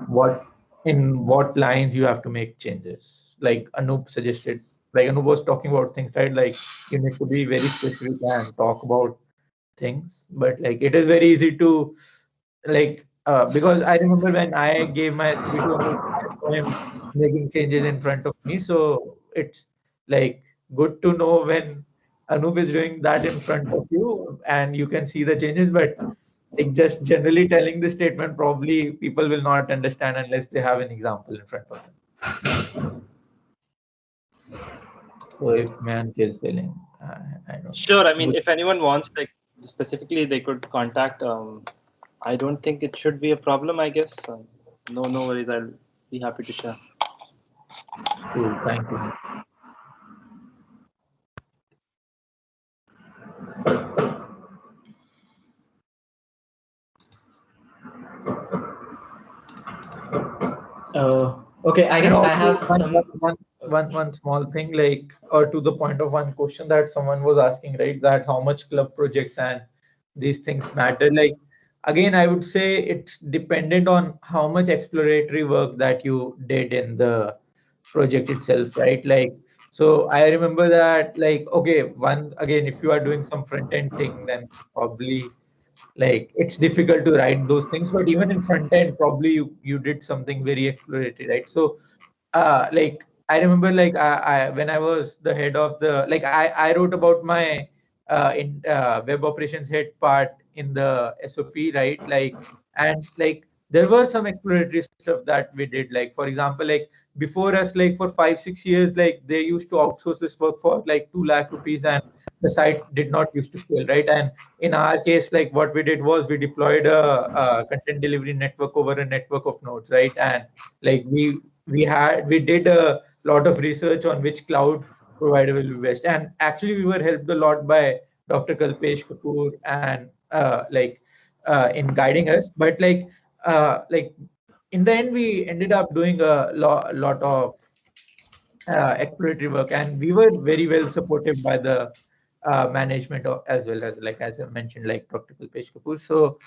Speaker 5: what in what lines you have to make changes. Like Anoop suggested, like Anoop was talking about things, right? Like you need to be very specific and talk about things, but like it is very easy to because I remember when I gave my SOP to Anoop, I saw him making changes in front of me. So it's like good to know when Anoop is doing that in front of you and you can see the changes. But like just generally telling the statement, probably people will not understand unless they have an example in front of them. So if man is willing, I don't know.
Speaker 3: Sure. I mean, if anyone wants, like specifically, they could contact. I don't think it should be a problem, I guess. No worries. I'll be happy to share.
Speaker 5: Cool. Thank you.
Speaker 4: Okay, I
Speaker 5: And
Speaker 4: guess I
Speaker 5: also
Speaker 4: have some.
Speaker 5: one small thing, like, or to the point of one question that someone was asking, right? That how much club projects and these things matter. Like, again, I would say it's dependent on how much exploratory work that you did in the project itself, right? Like, so I remember that, like, okay, one again, if you are doing some front end thing, then probably like it's difficult to write those things. But even in front end, probably you did something very exploratory, right? So like I remember, like I when I was the head of the, like I wrote about my in web operations head part in the SOP, right? Like, and like there were some exploratory stuff that we did. Like, for example, like before us, like for 5-6 years, like they used to outsource this work for like 2 lakh rupees, and the site did not used to scale, right? And in our case, like what we did was we deployed a content delivery network over a network of nodes, right? And like we did a lot of research on which cloud provider will be best, and actually we were helped a lot by Dr. Kalpesh Kapoor and in guiding us. But like in the end, we ended up doing a lot of exploratory work, and we were very well supported by the management, as well as, like as I mentioned, like Dr. Kalpesh Kapoor. So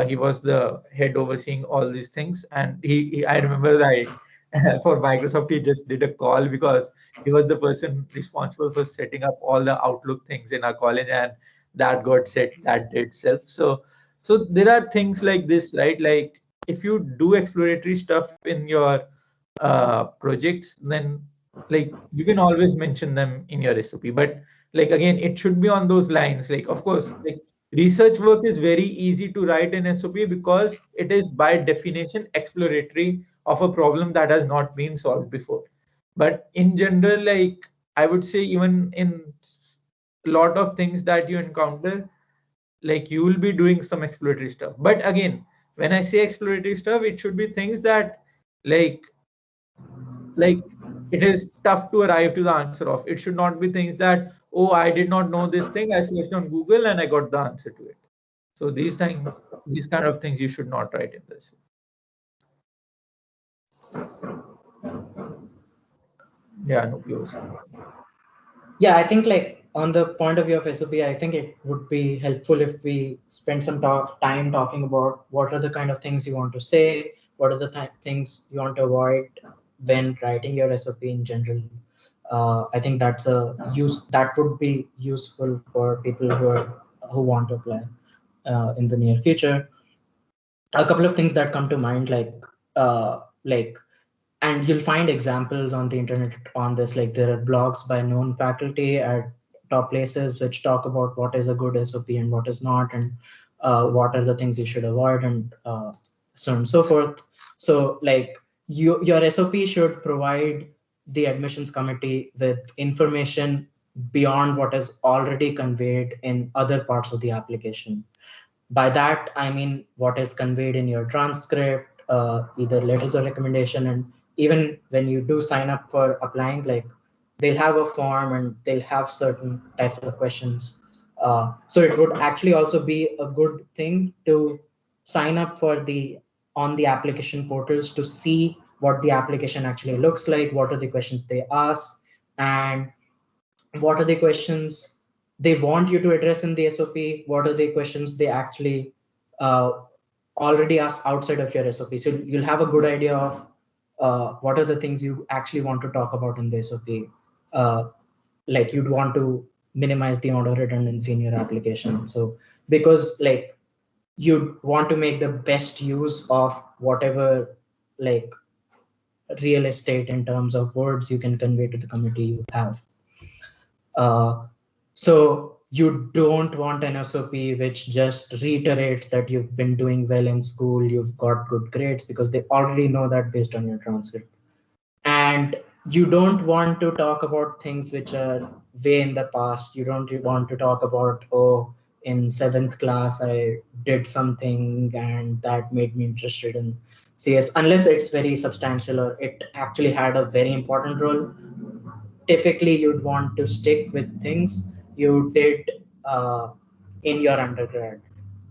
Speaker 5: he was the head overseeing all these things, and I remember that for Microsoft he just did a call because he was the person responsible for setting up all the Outlook things in our college, and that got set that day itself. So there are things like this, right? Like if you do exploratory stuff in your projects, then like you can always mention them in your SOP. But like again, it should be on those lines. Like, of course, like research work is very easy to write in SOP because it is by definition exploratory of a problem that has not been solved before. But in general, like I would say, even in a lot of things that you encounter, like you will be doing some exploratory stuff. But again, when I say exploratory stuff, it should be things that like like it is tough to arrive to the answer of. It should not be things that, oh, I did not know this thing, I searched on Google and I got the answer to it. So these kind of things you should not write in this. Yeah, no, yours.
Speaker 4: Yeah, I think like on the point of view of SOP, I think it would be helpful if we spend some time talking about what are the kind of things you want to say, what are the things you want to avoid when writing your SOP in general. I think that's that would be useful for people who want to apply in the near future. A couple of things that come to mind, like and you'll find examples on the internet on this. Like there are blogs by known faculty at top places which talk about what is a good SOP and what is not, and what are the things you should avoid, and so on and so forth. So like your SOP should provide the admissions committee with information beyond what is already conveyed in other parts of the application. By that, I mean what is conveyed in your transcript, either letters of recommendation, and even when you do sign up for applying, like they'll have a form and they'll have certain types of questions. So it would actually also be a good thing to sign up for on the application portals to see what the application actually looks like, what are the questions they ask, and what are the questions they want you to address in the SOP, what are the questions they actually uh, already asked outside of your SOP. So you'll have a good idea of what are the things you actually want to talk about in the SOP. Like you'd want to minimize the amount of redundancy in your application. So because like you want to make the best use of whatever like real estate in terms of words you can convey to the committee you have. So you don't want an SOP which just reiterates that you've been doing well in school, you've got good grades, because they already know that based on your transcript. And you don't want to talk about things which are way in the past. You don't want to talk about, oh, in 7th class I did something and that made me interested in CS, unless it's very substantial or it actually had a very important role. Typically, you'd want to stick with things you did in your undergrad,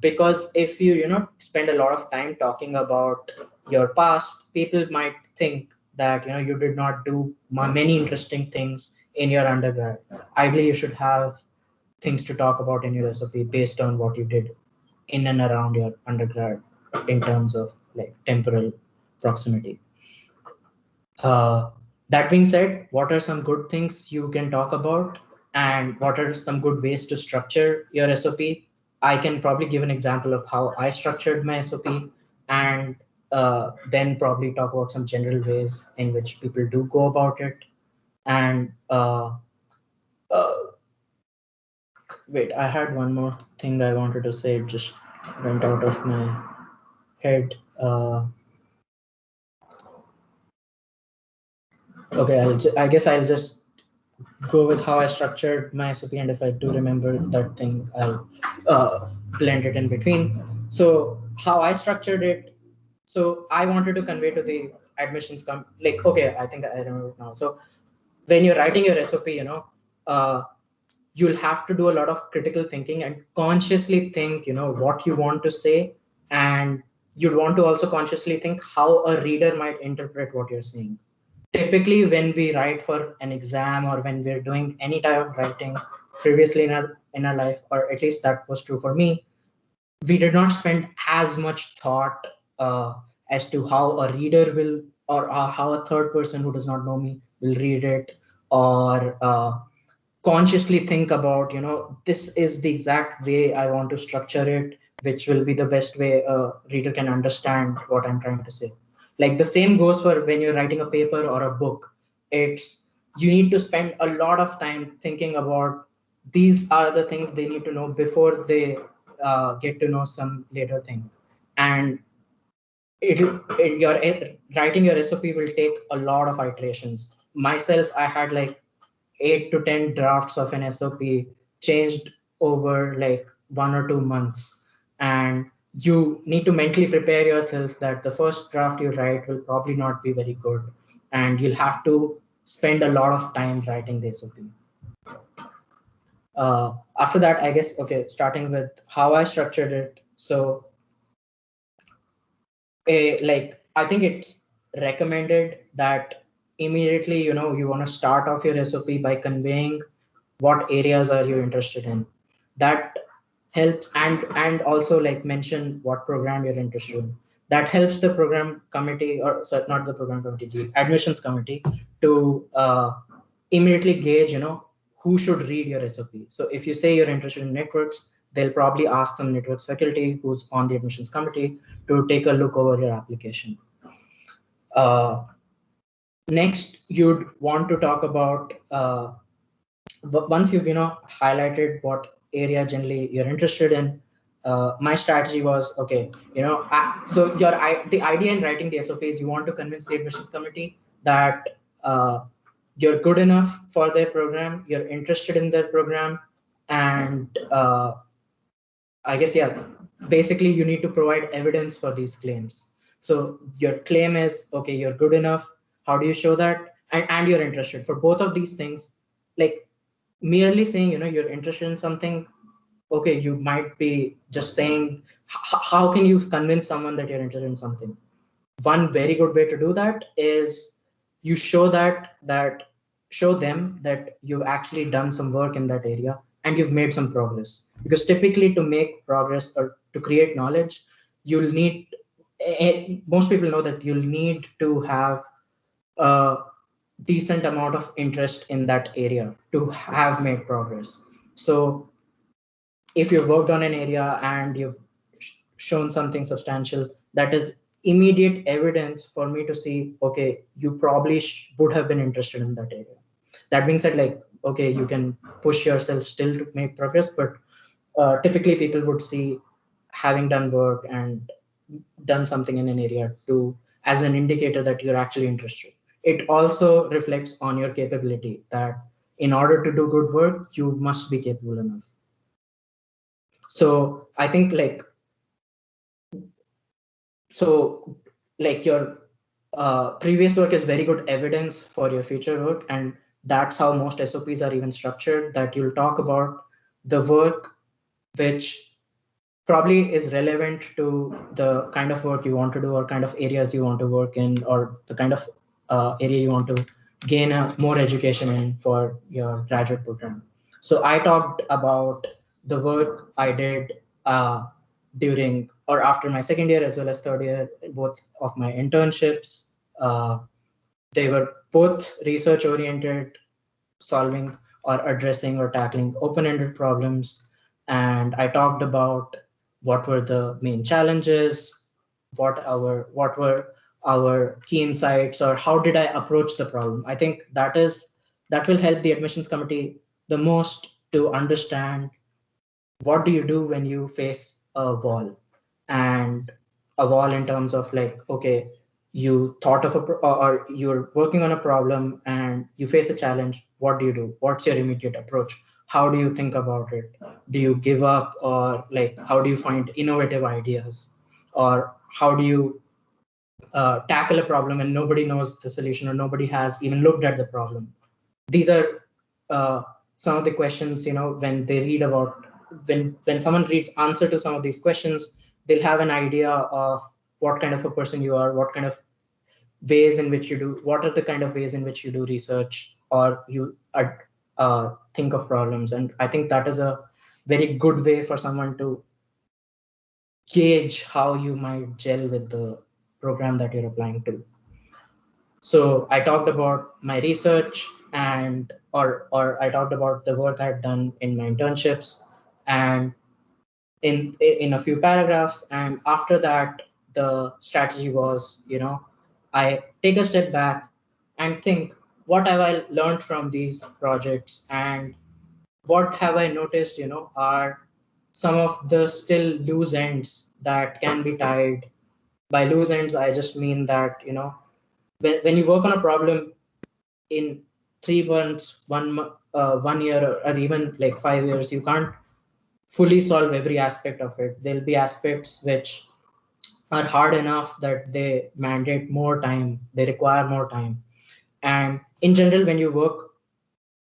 Speaker 4: because if you spend a lot of time talking about your past, people might think that you did not do many interesting things in your undergrad. Ideally, you should have things to talk about in your SOP based on what you did in and around your undergrad in terms of like temporal proximity. That being said, what are some good things you can talk about, and what are some good ways to structure your SOP? I can probably give an example of how I structured my SOP, and then probably talk about some general ways in which people do go about it. And uh, wait, I had one more thing I wanted to say. It just went out of my head. Okay, I guess I'll just go with how I structured my SOP, and if I do remember that thing, I'll blend it in between. So how I structured it, so I wanted to convey to the admissions okay, I think I remember it now. So when you're writing your SOP, uh, you'll have to do a lot of critical thinking and consciously think, what you want to say, and you'd want to also consciously think how a reader might interpret what you're saying. Typically, when we write for an exam or when we're doing any type of writing previously in our life, or at least that was true for me, we did not spend as much thought as to how a reader will, or how a third person who does not know me will read it, or consciously think about, this is the exact way I want to structure it, which will be the best way a reader can understand what I'm trying to say. Like the same goes for when you're writing a paper or a book. It's You need to spend a lot of time thinking about these are the things they need to know before they get to know some later thing. And writing your SOP will take a lot of iterations. Myself, I had like 8 to 10 drafts of an SOP changed over like 1 or 2 months. And you need to mentally prepare yourself that the first draft you write will probably not be very good. And you'll have to spend a lot of time writing the SOP. After that, I guess, okay, starting with how I structured it. So I think it's recommended that immediately, you want to start off your SOP by conveying what areas are you interested in. That helps, and also like mention what program you're interested in. That helps the program committee, or sorry, not the program committee, the admissions committee, to immediately gauge, who should read your SOP. So if you say you're interested in networks, they'll probably ask some networks faculty who's on the admissions committee to take a look over your application. Next, you'd want to talk about, once you've highlighted what area generally you're interested in. My strategy was, okay, so the idea in writing the SOP is you want to convince the admissions committee that you're good enough for their program, you're interested in their program, and I guess, yeah, basically you need to provide evidence for these claims. So your claim is, okay, you're good enough. How do you show that? And you're interested. For both of these things, like merely saying, you're interested in something, okay, you might be just saying, how can you convince someone that you're interested in something? One very good way to do that is you show show them that you've actually done some work in that area and you've made some progress. Because typically, to make progress or to create knowledge, you'll need, most people know that you'll need to have a decent amount of interest in that area to have made progress. So if you've worked on an area and you've shown something substantial, that is immediate evidence for me to see, okay, you probably would have been interested in that area. That being said, like, okay, you can push yourself still to make progress, but typically people would see having done work and done something in an area to as an indicator that you're actually interested. It also reflects on your capability, that in order to do good work, you must be capable enough. So I think, like, so like your previous work is very good evidence for your future work, and that's how most SOPs are even structured, that you'll talk about the work which probably is relevant to the kind of work you want to do or kind of areas you want to work in, or the kind of area you want to gain more education in for your graduate program. So I talked about the work I did during or after my second year as well as third year, both of my internships. They were both research oriented, solving or addressing or tackling open-ended problems. And I talked about what were the main challenges, what were our key insights, or how did I approach the problem. I think that will help the admissions committee the most to understand what do you do when you face a wall. And a wall in terms of like, okay, you thought of or you're working on a problem and you face a challenge. What do you do? What's your immediate approach? How do you think about it? Do you give up, or like how do you find innovative ideas, or how do you tackle a problem and nobody knows the solution or nobody has even looked at the problem? These are some of the questions, when they read about, when someone reads answer to some of these questions, they'll have an idea of what kind of a person you are, what kind of ways in which you do, what are the kind of ways in which you do research, or you think of problems. And I think that is a very good way for someone to gauge how you might gel with the program that you're applying to. So I talked about my research, and or I talked about the work I've done in my internships and in a few paragraphs. And after that, the strategy was, I take a step back and think, what have I learned from these projects, and what have I noticed, are some of the still loose ends that can be tied. By loose ends, I just mean that, when you work on a problem in 3 months, 1 year, or even like 5 years, you can't fully solve every aspect of it. There'll be aspects which are hard enough that they mandate more time, they require more time. And in general, when you work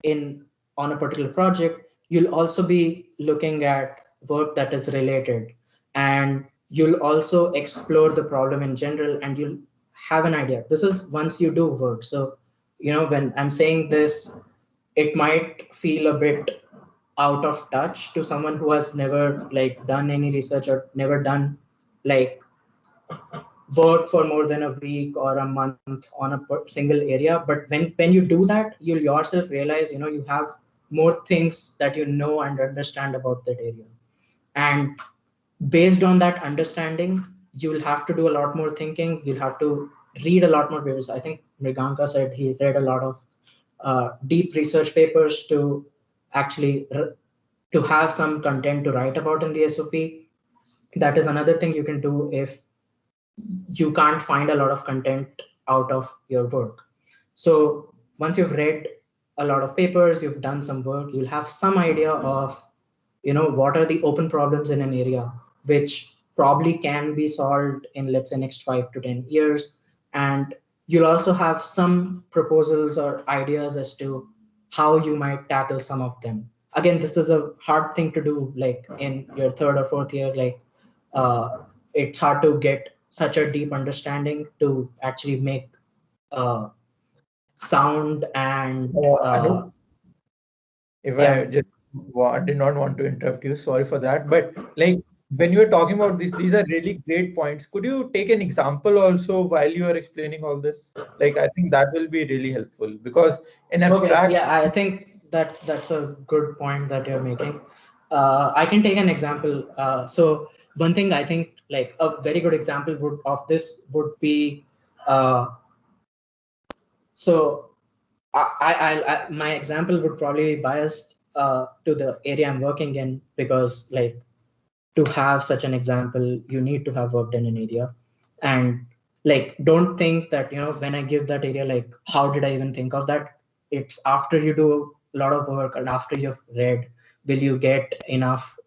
Speaker 4: in on a particular project, you'll also be looking at work that is related, and you'll also explore the problem in general, and you'll have an idea. This is once you do work. So when I'm saying this, it might feel a bit out of touch to someone who has never like done any research or never done like work for more than a week or a month on a single area. But when you do that, you'll yourself realize you have more things that you know and understand about that area. And based on that understanding, you'll have to do a lot more thinking. You'll have to read a lot more papers. I think Mriganka said he read a lot of deep research papers to actually to have some content to write about in the SOP. That is another thing you can do if you can't find a lot of content out of your work. So once you've read a lot of papers, you've done some work, you'll have some idea of what are the open problems in an area which probably can be solved in, let's say, next 5 to 10 years. And you'll also have some proposals or ideas as to how you might tackle some of them. Again, this is a hard thing to do, like in your third or fourth year. Like it's hard to get such a deep understanding to actually make sound and
Speaker 5: Anup, if
Speaker 4: yeah.
Speaker 5: I just did not want to interrupt you, sorry for that. But like when you were talking about this, these are really great points. Could you take an example also while you are explaining all this? Like I think that will be really helpful because in
Speaker 4: Okay,
Speaker 5: abstract,
Speaker 4: yeah, I think that's a good point that you're making. I can take an example. So one thing I think, like a very good example of this would be, uh, so my example would probably be biased to the area I'm working in, because like to have such an example, you need to have worked in an area. And like, don't think that, when I give that area, like, how did I even think of that? It's after you do a lot of work and after you've read, will you get enough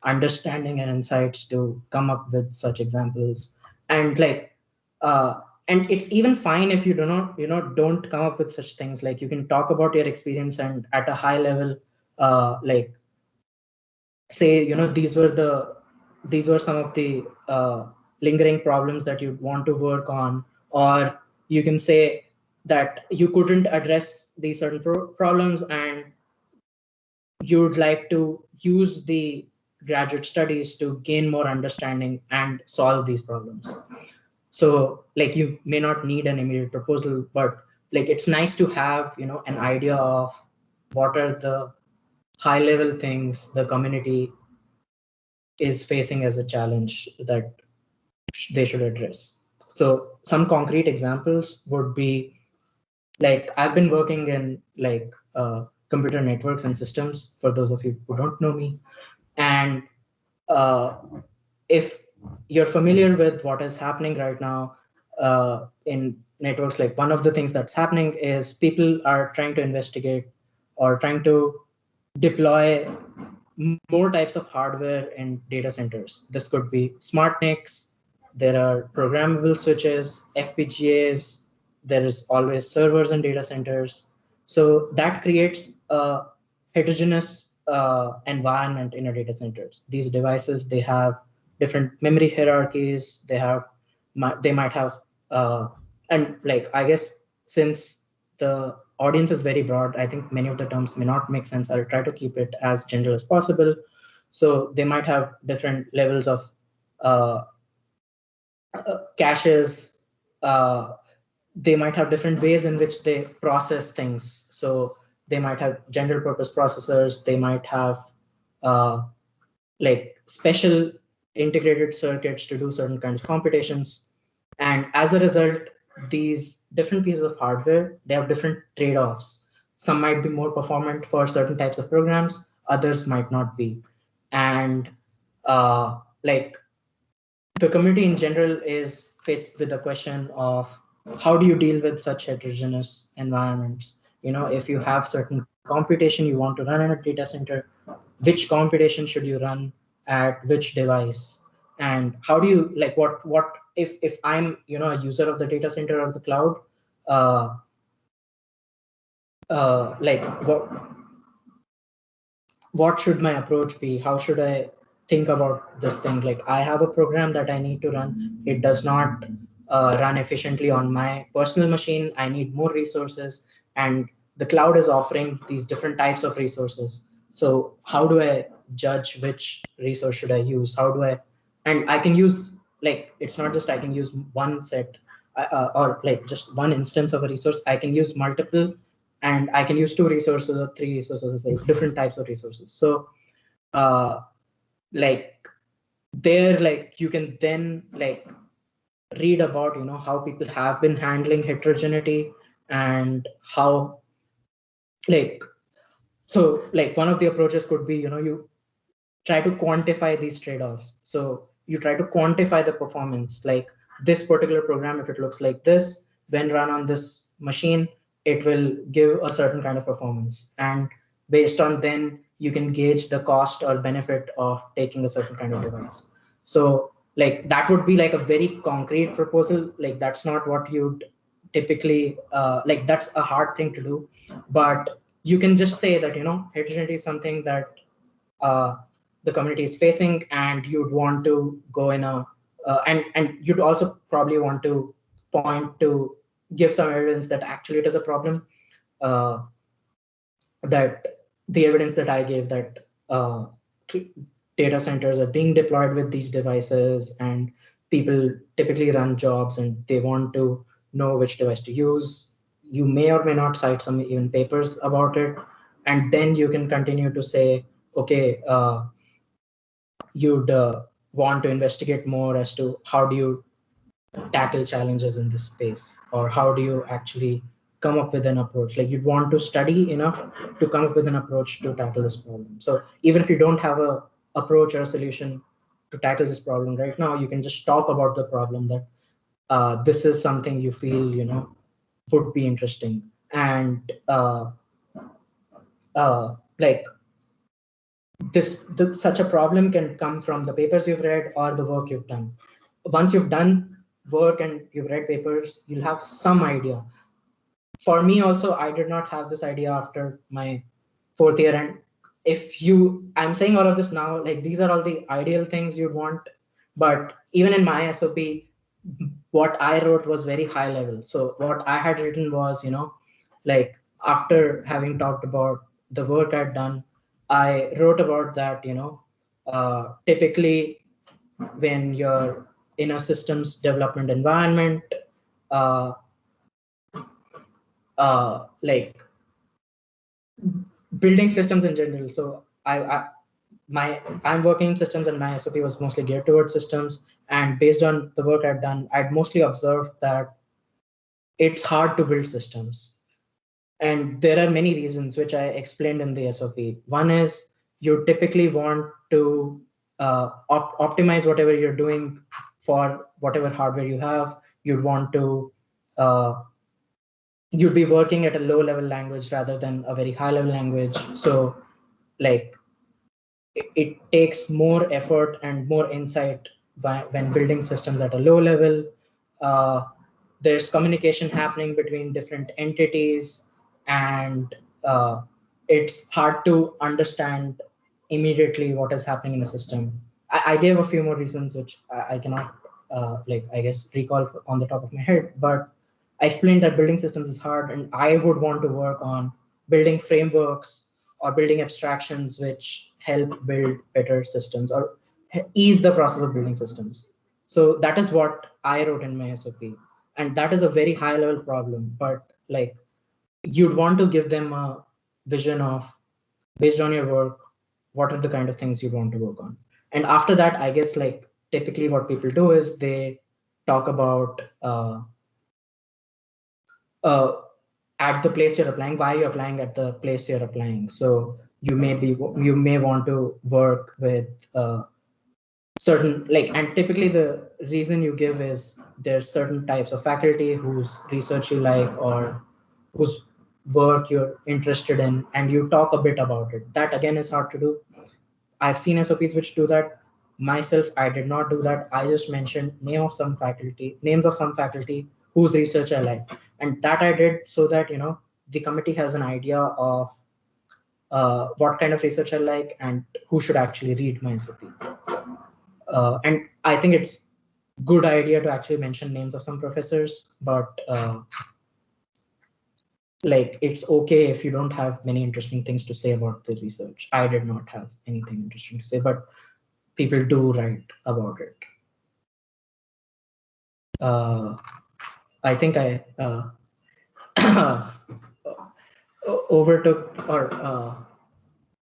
Speaker 4: understanding and insights to come up with such examples. And like, And it's even fine if you do not, don't come up with such things. Like you can talk about your experience and at a high level, like say, these were some of the lingering problems that you want to work on, or you can say that you couldn't address these certain problems and you'd like to use the graduate studies to gain more understanding and solve these problems. So like you may not need an immediate proposal, but like it's nice to have, an idea of what are the high level things the community is facing as a challenge that they should address. So some concrete examples would be, like, I've been working in like computer networks and systems, for those of you who don't know me. And if you're familiar with what is happening right now in networks, like one of the things that's happening is people are trying to investigate or trying to deploy more types of hardware in data centers. This could be smart NICs, there are programmable switches, FPGAs, there is always servers in data centers. So that creates a heterogeneous environment in a data centers. These devices, they have different memory hierarchies, they might have, and like, I guess since the audience is very broad, I think many of the terms may not make sense. I'll try to keep it as general as possible. So they might have different levels of uh, caches. They might have different ways in which they process things. So they might have general purpose processors. They might have like special integrated circuits to do certain kinds of computations. And as a result, these different pieces of hardware, they have different trade-offs. Some might be more performant for certain types of programs, others might not be. And like the community in general is faced with the question of how do you deal with such heterogeneous environments? If you have certain computation you want to run in a data center, which computation should you run at which device? And how do you, like, what if I'm, a user of the data center or the cloud, uh, like what should my approach be? How should I think about this thing? Like, I have a program that I need to run. It does not run efficiently on my personal machine. I need more resources, and the cloud is offering these different types of resources. So how do I judge which resource should I use? How do I, and I can use, like, it's not just I can use one set or like just one instance of a resource. I can use multiple, and I can use 2 resources or 3 resources, like different types of resources. So like there, like you can then like read about, how people have been handling heterogeneity and how, like, so like one of the approaches could be, you try to quantify these trade-offs. So you try to quantify the performance, like this particular program, if it looks like this, when run on this machine, it will give a certain kind of performance. And based on then, you can gauge the cost or benefit of taking a certain kind of device. So like that would be like a very concrete proposal. Like that's not what you'd typically, like that's a hard thing to do. But you can just say that, heterogeneity is something that uh, the community is facing, and you'd want to go in a and you'd also probably want to point to give some evidence that actually it is a problem. uh, that the evidence that I gave, that data centers are being deployed with these devices, and people typically run jobs and they want to know which device to use. You may or may not cite some even papers about it, and then you can continue to say, okay, you'd want to investigate more as to how do you tackle challenges in this space, or how do you actually come up with an approach. Like you'd want to study enough to come up with an approach to tackle this problem. So even if you don't have a approach or a solution to tackle this problem right now, you can just talk about the problem, that this is something you feel, would be interesting. And like such a problem can come from the papers you've read or the work you've done. Once you've done work and you've read papers, you'll have some idea. For me also, I did not have this idea after my 4th year. And I'm saying all of this now, like these are all the ideal things you'd want, but even in my SOP, what I wrote was very high level. So what I had written was, like after having talked about the work I'd done, I wrote about that, typically when you're in a systems development environment, uh, like building systems in general. So I'm working in systems, and my SOP was mostly geared towards systems. And based on the work I've done, I'd mostly observed that it's hard to build systems. And there are many reasons which I explained in the SOP. One is you typically want to optimize whatever you're doing for whatever hardware you have. You'd want to you'd be working at a low level language rather than a very high level language. So like it takes more effort and more insight when building systems at a low level. Uh, there's communication happening between different entities, and it's hard to understand immediately what is happening in the system. I gave a few more reasons which I cannot I guess recall on the top of my head, but I explained that building systems is hard, and I would want to work on building frameworks or building abstractions which help build better systems or ease the process of building systems. So that is what I wrote in my SOP, and that is a very high level problem. But like you'd want to give them a vision of, based on your work, what are the kind of things you want to work on. And after that, I guess like typically what people do is they talk about uh, at the place you're applying, why you're applying at the place you're applying. So you may want to work with certain, like, and typically the reason you give is there's certain types of faculty whose research you like or whose work you're interested in, and you talk a bit about it. That again is hard to do. I've seen SOPs which do that. Myself, I did not do that. I just mentioned names of some faculty whose research I like, and that I did so that the committee has an idea of what kind of research I like and who should actually read my SOP. And I think it's good idea to actually mention names of some professors, but like it's okay if you don't have many interesting things to say about the research. I did not have anything interesting to say, but people do write about it. I think I overtook, or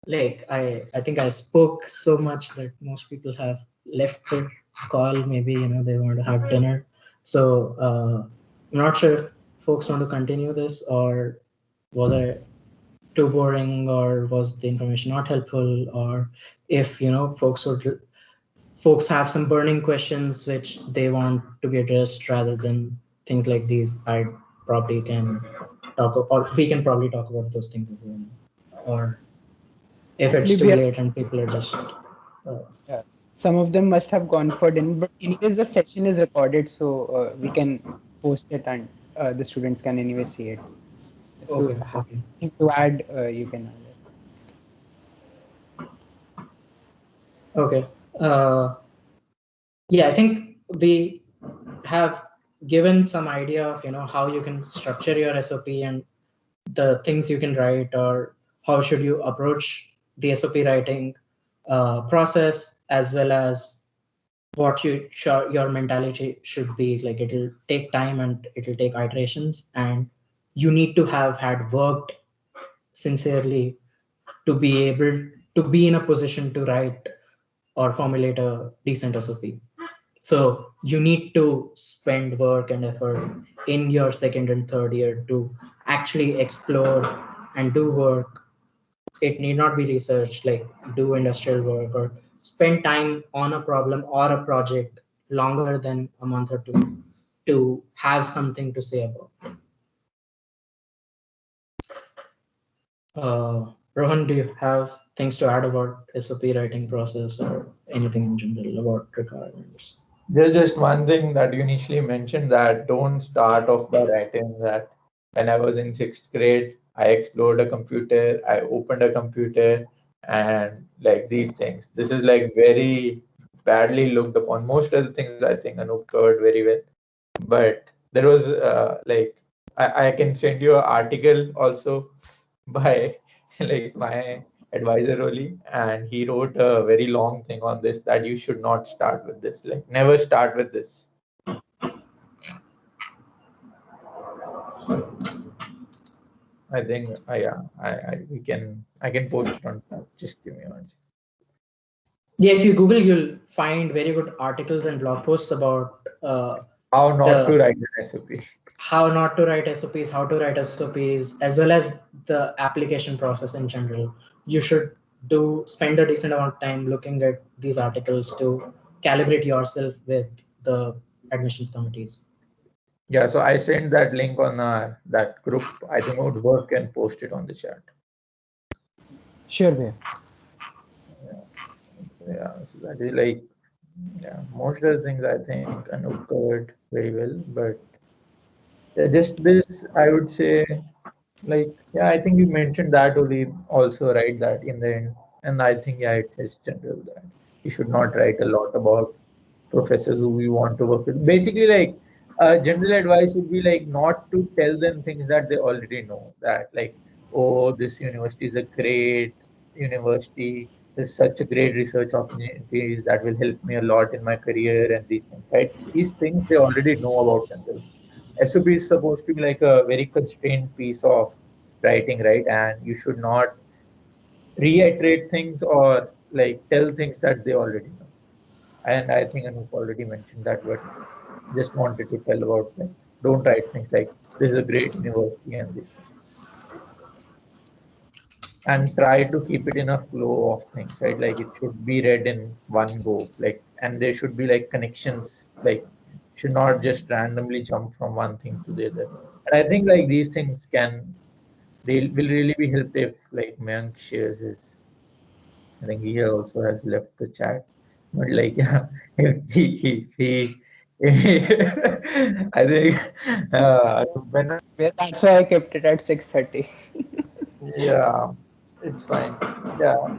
Speaker 4: like I think I spoke so much that most people have left the call. Maybe they want to have dinner. So I'm not sure if folks want to continue this, or was I too boring, or was the information not helpful, or if folks have some burning questions which they want to be addressed rather than things like these, I probably can or we can probably talk about those things as well. Or if it's too late and people are just
Speaker 2: some of them must have gone for dinner, but anyways the session is recorded, so we can post it, and the students can anyway see it. If you have anything to add, you can add it.
Speaker 4: Okay. Yeah, I think we have given some idea of how you can structure your SOP and the things you can write, or how should you approach the SOP writing process, as well as what your mentality should be. Like it'll take time and it'll take iterations, and you need to have had worked sincerely to be able to be in a position to write or formulate a decent SOP. So you need to spend work and effort in your second and third year to actually explore and do work. It need not be research, like do industrial work or spend time on a problem or a project longer than a month or two to have something to say about. Rohan, do you have things to add about SOP writing process or anything in general about requirements?
Speaker 5: There's just one thing that you initially mentioned, that don't start off by writing that when I was in sixth grade, I explored a computer, I opened a computer, and like these things. This is like very badly looked upon. Most of the things I think Anup covered very well. But there was I can send you an article also by like my advisor only, and he wrote a very long thing on this, that you should not start with this, like never start with this. I think yeah, I can post it on top. Just give me one second.
Speaker 4: Yeah, if you Google, you'll find very good articles and blog posts about
Speaker 5: How not to write an SOP.
Speaker 4: how not to write SOPs, how to write SOPs, as well as the application process in general. You should spend a decent amount of time looking at these articles to calibrate yourself with the admissions committees.
Speaker 5: Yeah, so I sent that link on that group. I think it would work and post it on the chat.
Speaker 2: Sure, Bhaiya.
Speaker 5: Yeah, so that is like, yeah, most of the things I think Anup covered very well, but just this, I would say, like, yeah, I think you mentioned that only also, right? That in the end, and I think, yeah, it's just general that you should not write a lot about professors who you want to work with. Basically, like, general advice would be like not to tell them things that they already know. That like, oh, this university is a great university. There's such a great research opportunities that will help me a lot in my career and these things, right? These things they already know about themselves. SOP is supposed to be like a very constrained piece of writing, right? And you should not reiterate things or like tell things that they already know. And I think Anup already mentioned that, but just wanted to tell about like don't write things like this is a great university and these things. And try to keep it in a flow of things, right? Like it should be read in one go, like, and there should be like connections, like should not just randomly jump from one thing to the other. And I think like these things they will really be helped if like Mayank shares his. I think he also has left the chat, but like yeah, if I think when
Speaker 2: Yeah, that's why I kept it at 6:30.
Speaker 5: yeah, it's fine. Yeah.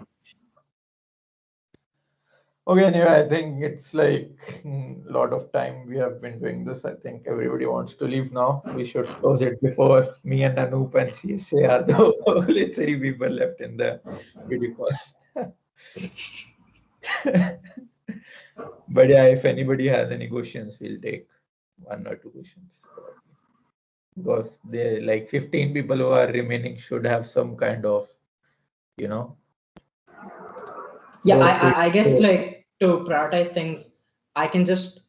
Speaker 5: Okay, anyway, I think it's like a lot of time we have been doing this. I think everybody wants to leave now. We should close it before me and Anoop and CSA are the only three people left in the video call. But yeah, if anybody has any questions, we'll take one or two questions. Because they like 15 people who are remaining should have some kind of, you know.
Speaker 4: Yeah, I guess like to prioritize things, I can just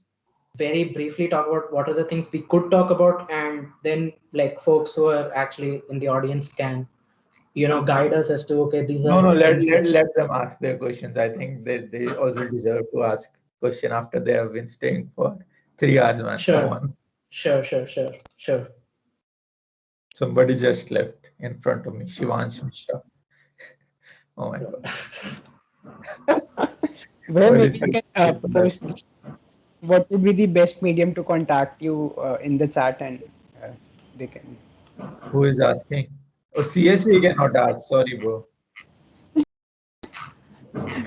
Speaker 4: very briefly talk about what are the things we could talk about, and then like folks who are actually in the audience can, guide us as to, okay, these
Speaker 5: No,
Speaker 4: are
Speaker 5: let,
Speaker 4: things
Speaker 5: let,
Speaker 4: which.
Speaker 5: let them ask their questions. I think they also deserve to ask question after they have been staying for 3 hours, man. Come
Speaker 4: Sure,
Speaker 5: on.
Speaker 4: sure.
Speaker 5: Somebody just left in front of me. Shivansh Mishra. Oh my god.
Speaker 2: Where
Speaker 5: What
Speaker 2: maybe
Speaker 5: is
Speaker 2: you
Speaker 5: it?
Speaker 2: can post what would be the best medium to contact you in the chat, and they can.
Speaker 5: Who is asking? Oh, CSE cannot ask. Sorry, bro.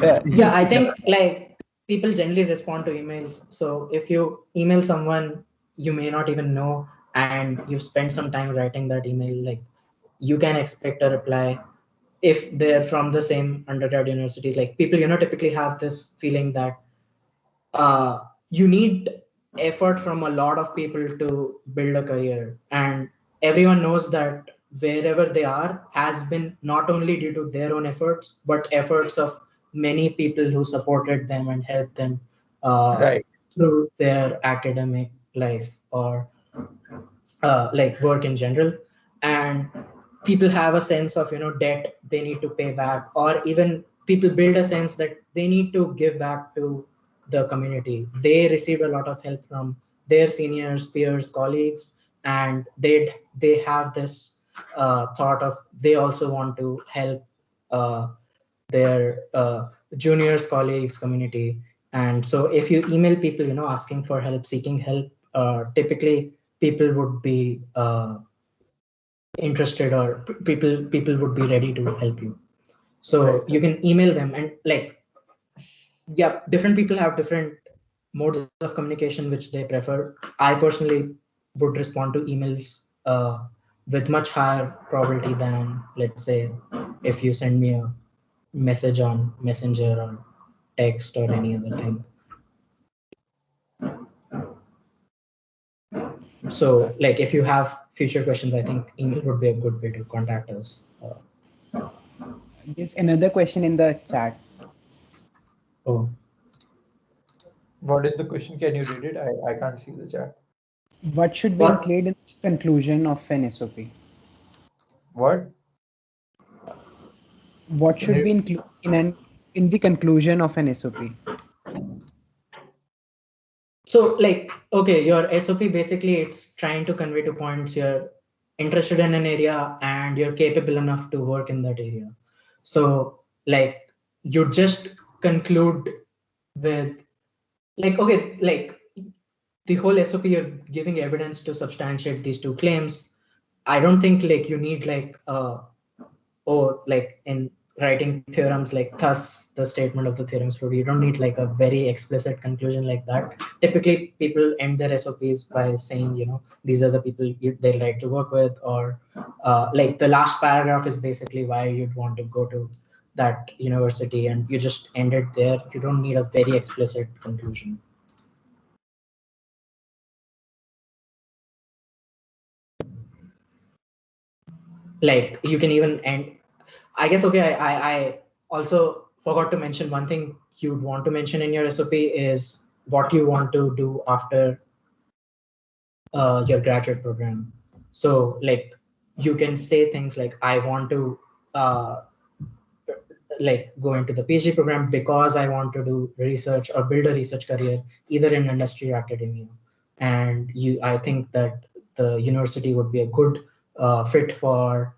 Speaker 4: Yeah, I
Speaker 5: CSE
Speaker 4: think
Speaker 5: cannot.
Speaker 4: like people generally respond to emails. So if you email someone you may not even know and you spend some time writing that email, like you can expect a reply if they're from the same undergrad universities. Like people, typically have this feeling that you need effort from a lot of people to build a career, and everyone knows that wherever they are has been not only due to their own efforts but efforts of many people who supported them and helped them uh,
Speaker 5: Right.
Speaker 4: through their academic life or like work in general. And people have a sense of debt they need to pay back, or even people build a sense that they need to give back to the community. They received a lot of help from their seniors, peers, colleagues, and they have this thought of they also want to help their juniors, colleagues, community And so if you email people, asking for help, seeking help, typically people would be interested, or people would be ready to help you. So
Speaker 5: Right.
Speaker 4: you can email them, and yeah, different people have different modes of communication which they prefer. I personally would respond to emails with much higher probability than, let's say, if you send me a message on Messenger or text or any other thing. So, if you have future questions, I think email would be a good way to contact us.
Speaker 2: There's another question in the chat.
Speaker 4: Oh,
Speaker 5: What is the question? Can you read it? I can't see the chat.
Speaker 2: What should be
Speaker 4: What?
Speaker 2: included in the conclusion of an SOP?
Speaker 5: What?
Speaker 2: What
Speaker 5: Can
Speaker 2: should
Speaker 5: you-
Speaker 2: be included in the conclusion of an SOP?
Speaker 4: so okay, your SOP basically it's trying to convey 2 points. You're interested in an area and you're capable enough to work in that area. So you just conclude with okay, the whole SOP, you're giving evidence to substantiate these 2 claims. I don't think you need in writing theorems thus the statement of the theorem is true. You don't need a very explicit conclusion like that. Typically people end their SOPs by saying, these are the people they'd like to work with, or the last paragraph is basically why you'd want to go to that university, and you just end it there. You don't need a very explicit conclusion. You can even end, I guess. Okay, I also forgot to mention one thing you'd want to mention in your SOP is what you want to do after your graduate program. So you can say things like, I want to go into the PhD program because I want to do research or build a research career either in industry or academia. And I think that the university would be a good fit for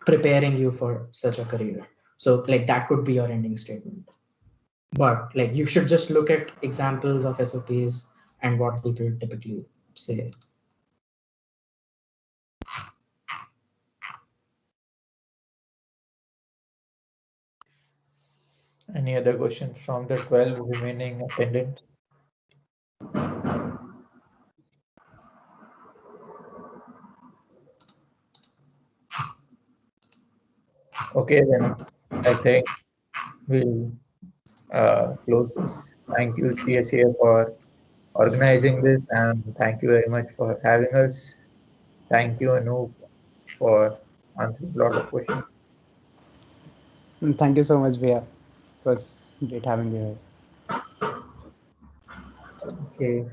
Speaker 4: preparing you for such a career. So that could be your ending statement. But you should just look at examples of SOPs and what people typically say.
Speaker 5: Any other questions from the 12 remaining attendants? Okay, then I think we'll close this. Thank you, CSEA, for organizing this, and thank you very much for having us. Thank you, Anoop, for answering a lot of questions.
Speaker 2: Thank you so much, Via. It was great having you here.
Speaker 5: Okay,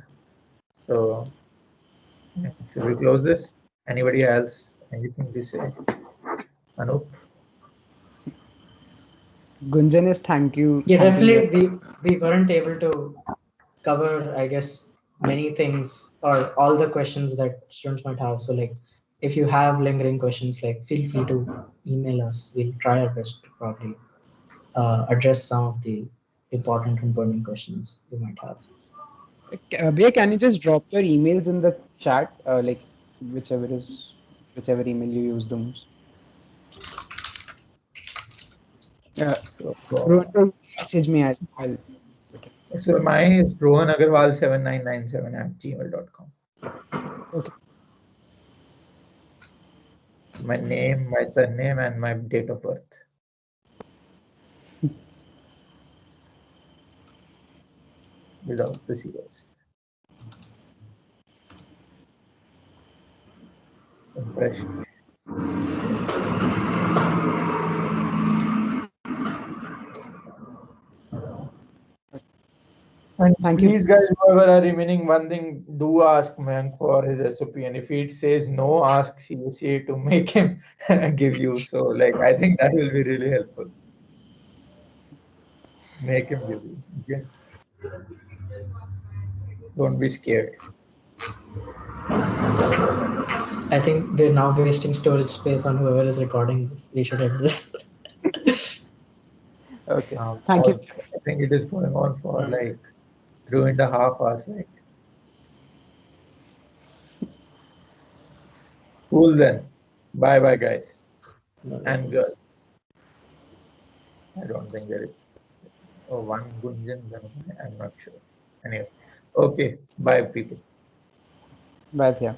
Speaker 5: so should we close this? Anybody else? Anything to say? Anoop?
Speaker 2: Gunjan is thank you.
Speaker 4: Yeah,
Speaker 2: thanking you.
Speaker 4: definitely we weren't able to cover, I guess, many things or all the questions that students might have. So if you have lingering questions, feel free to email us. We'll try our best to probably address some of the important and burning questions you might have.
Speaker 2: Bhaiya, can you just drop your emails in the chat, whichever email you use the most? Rohan, message me. I'll
Speaker 5: So mine is rohanagarwal7997@gmail.com.
Speaker 2: Okay.
Speaker 5: My name, my surname, and my date of birth. Without the zeros. Impression. And
Speaker 2: Thank you.
Speaker 5: please, guys, whoever are remaining, one thing, do ask Mayank for his SOP. And if he says no, ask CSEA to make him give you. So, I think that will be really helpful. Make him give you. Okay? Don't be scared.
Speaker 4: I think we're now wasting storage space on whoever is recording this. We should end this.
Speaker 2: Okay. Thank you.
Speaker 5: I think it is going on for like 3.5 hours, right? Cool then. Bye bye, guys and girls. I don't think there is one Gunjan. I'm not sure. Anyway, okay. Bye, people.
Speaker 2: Bye, Pia.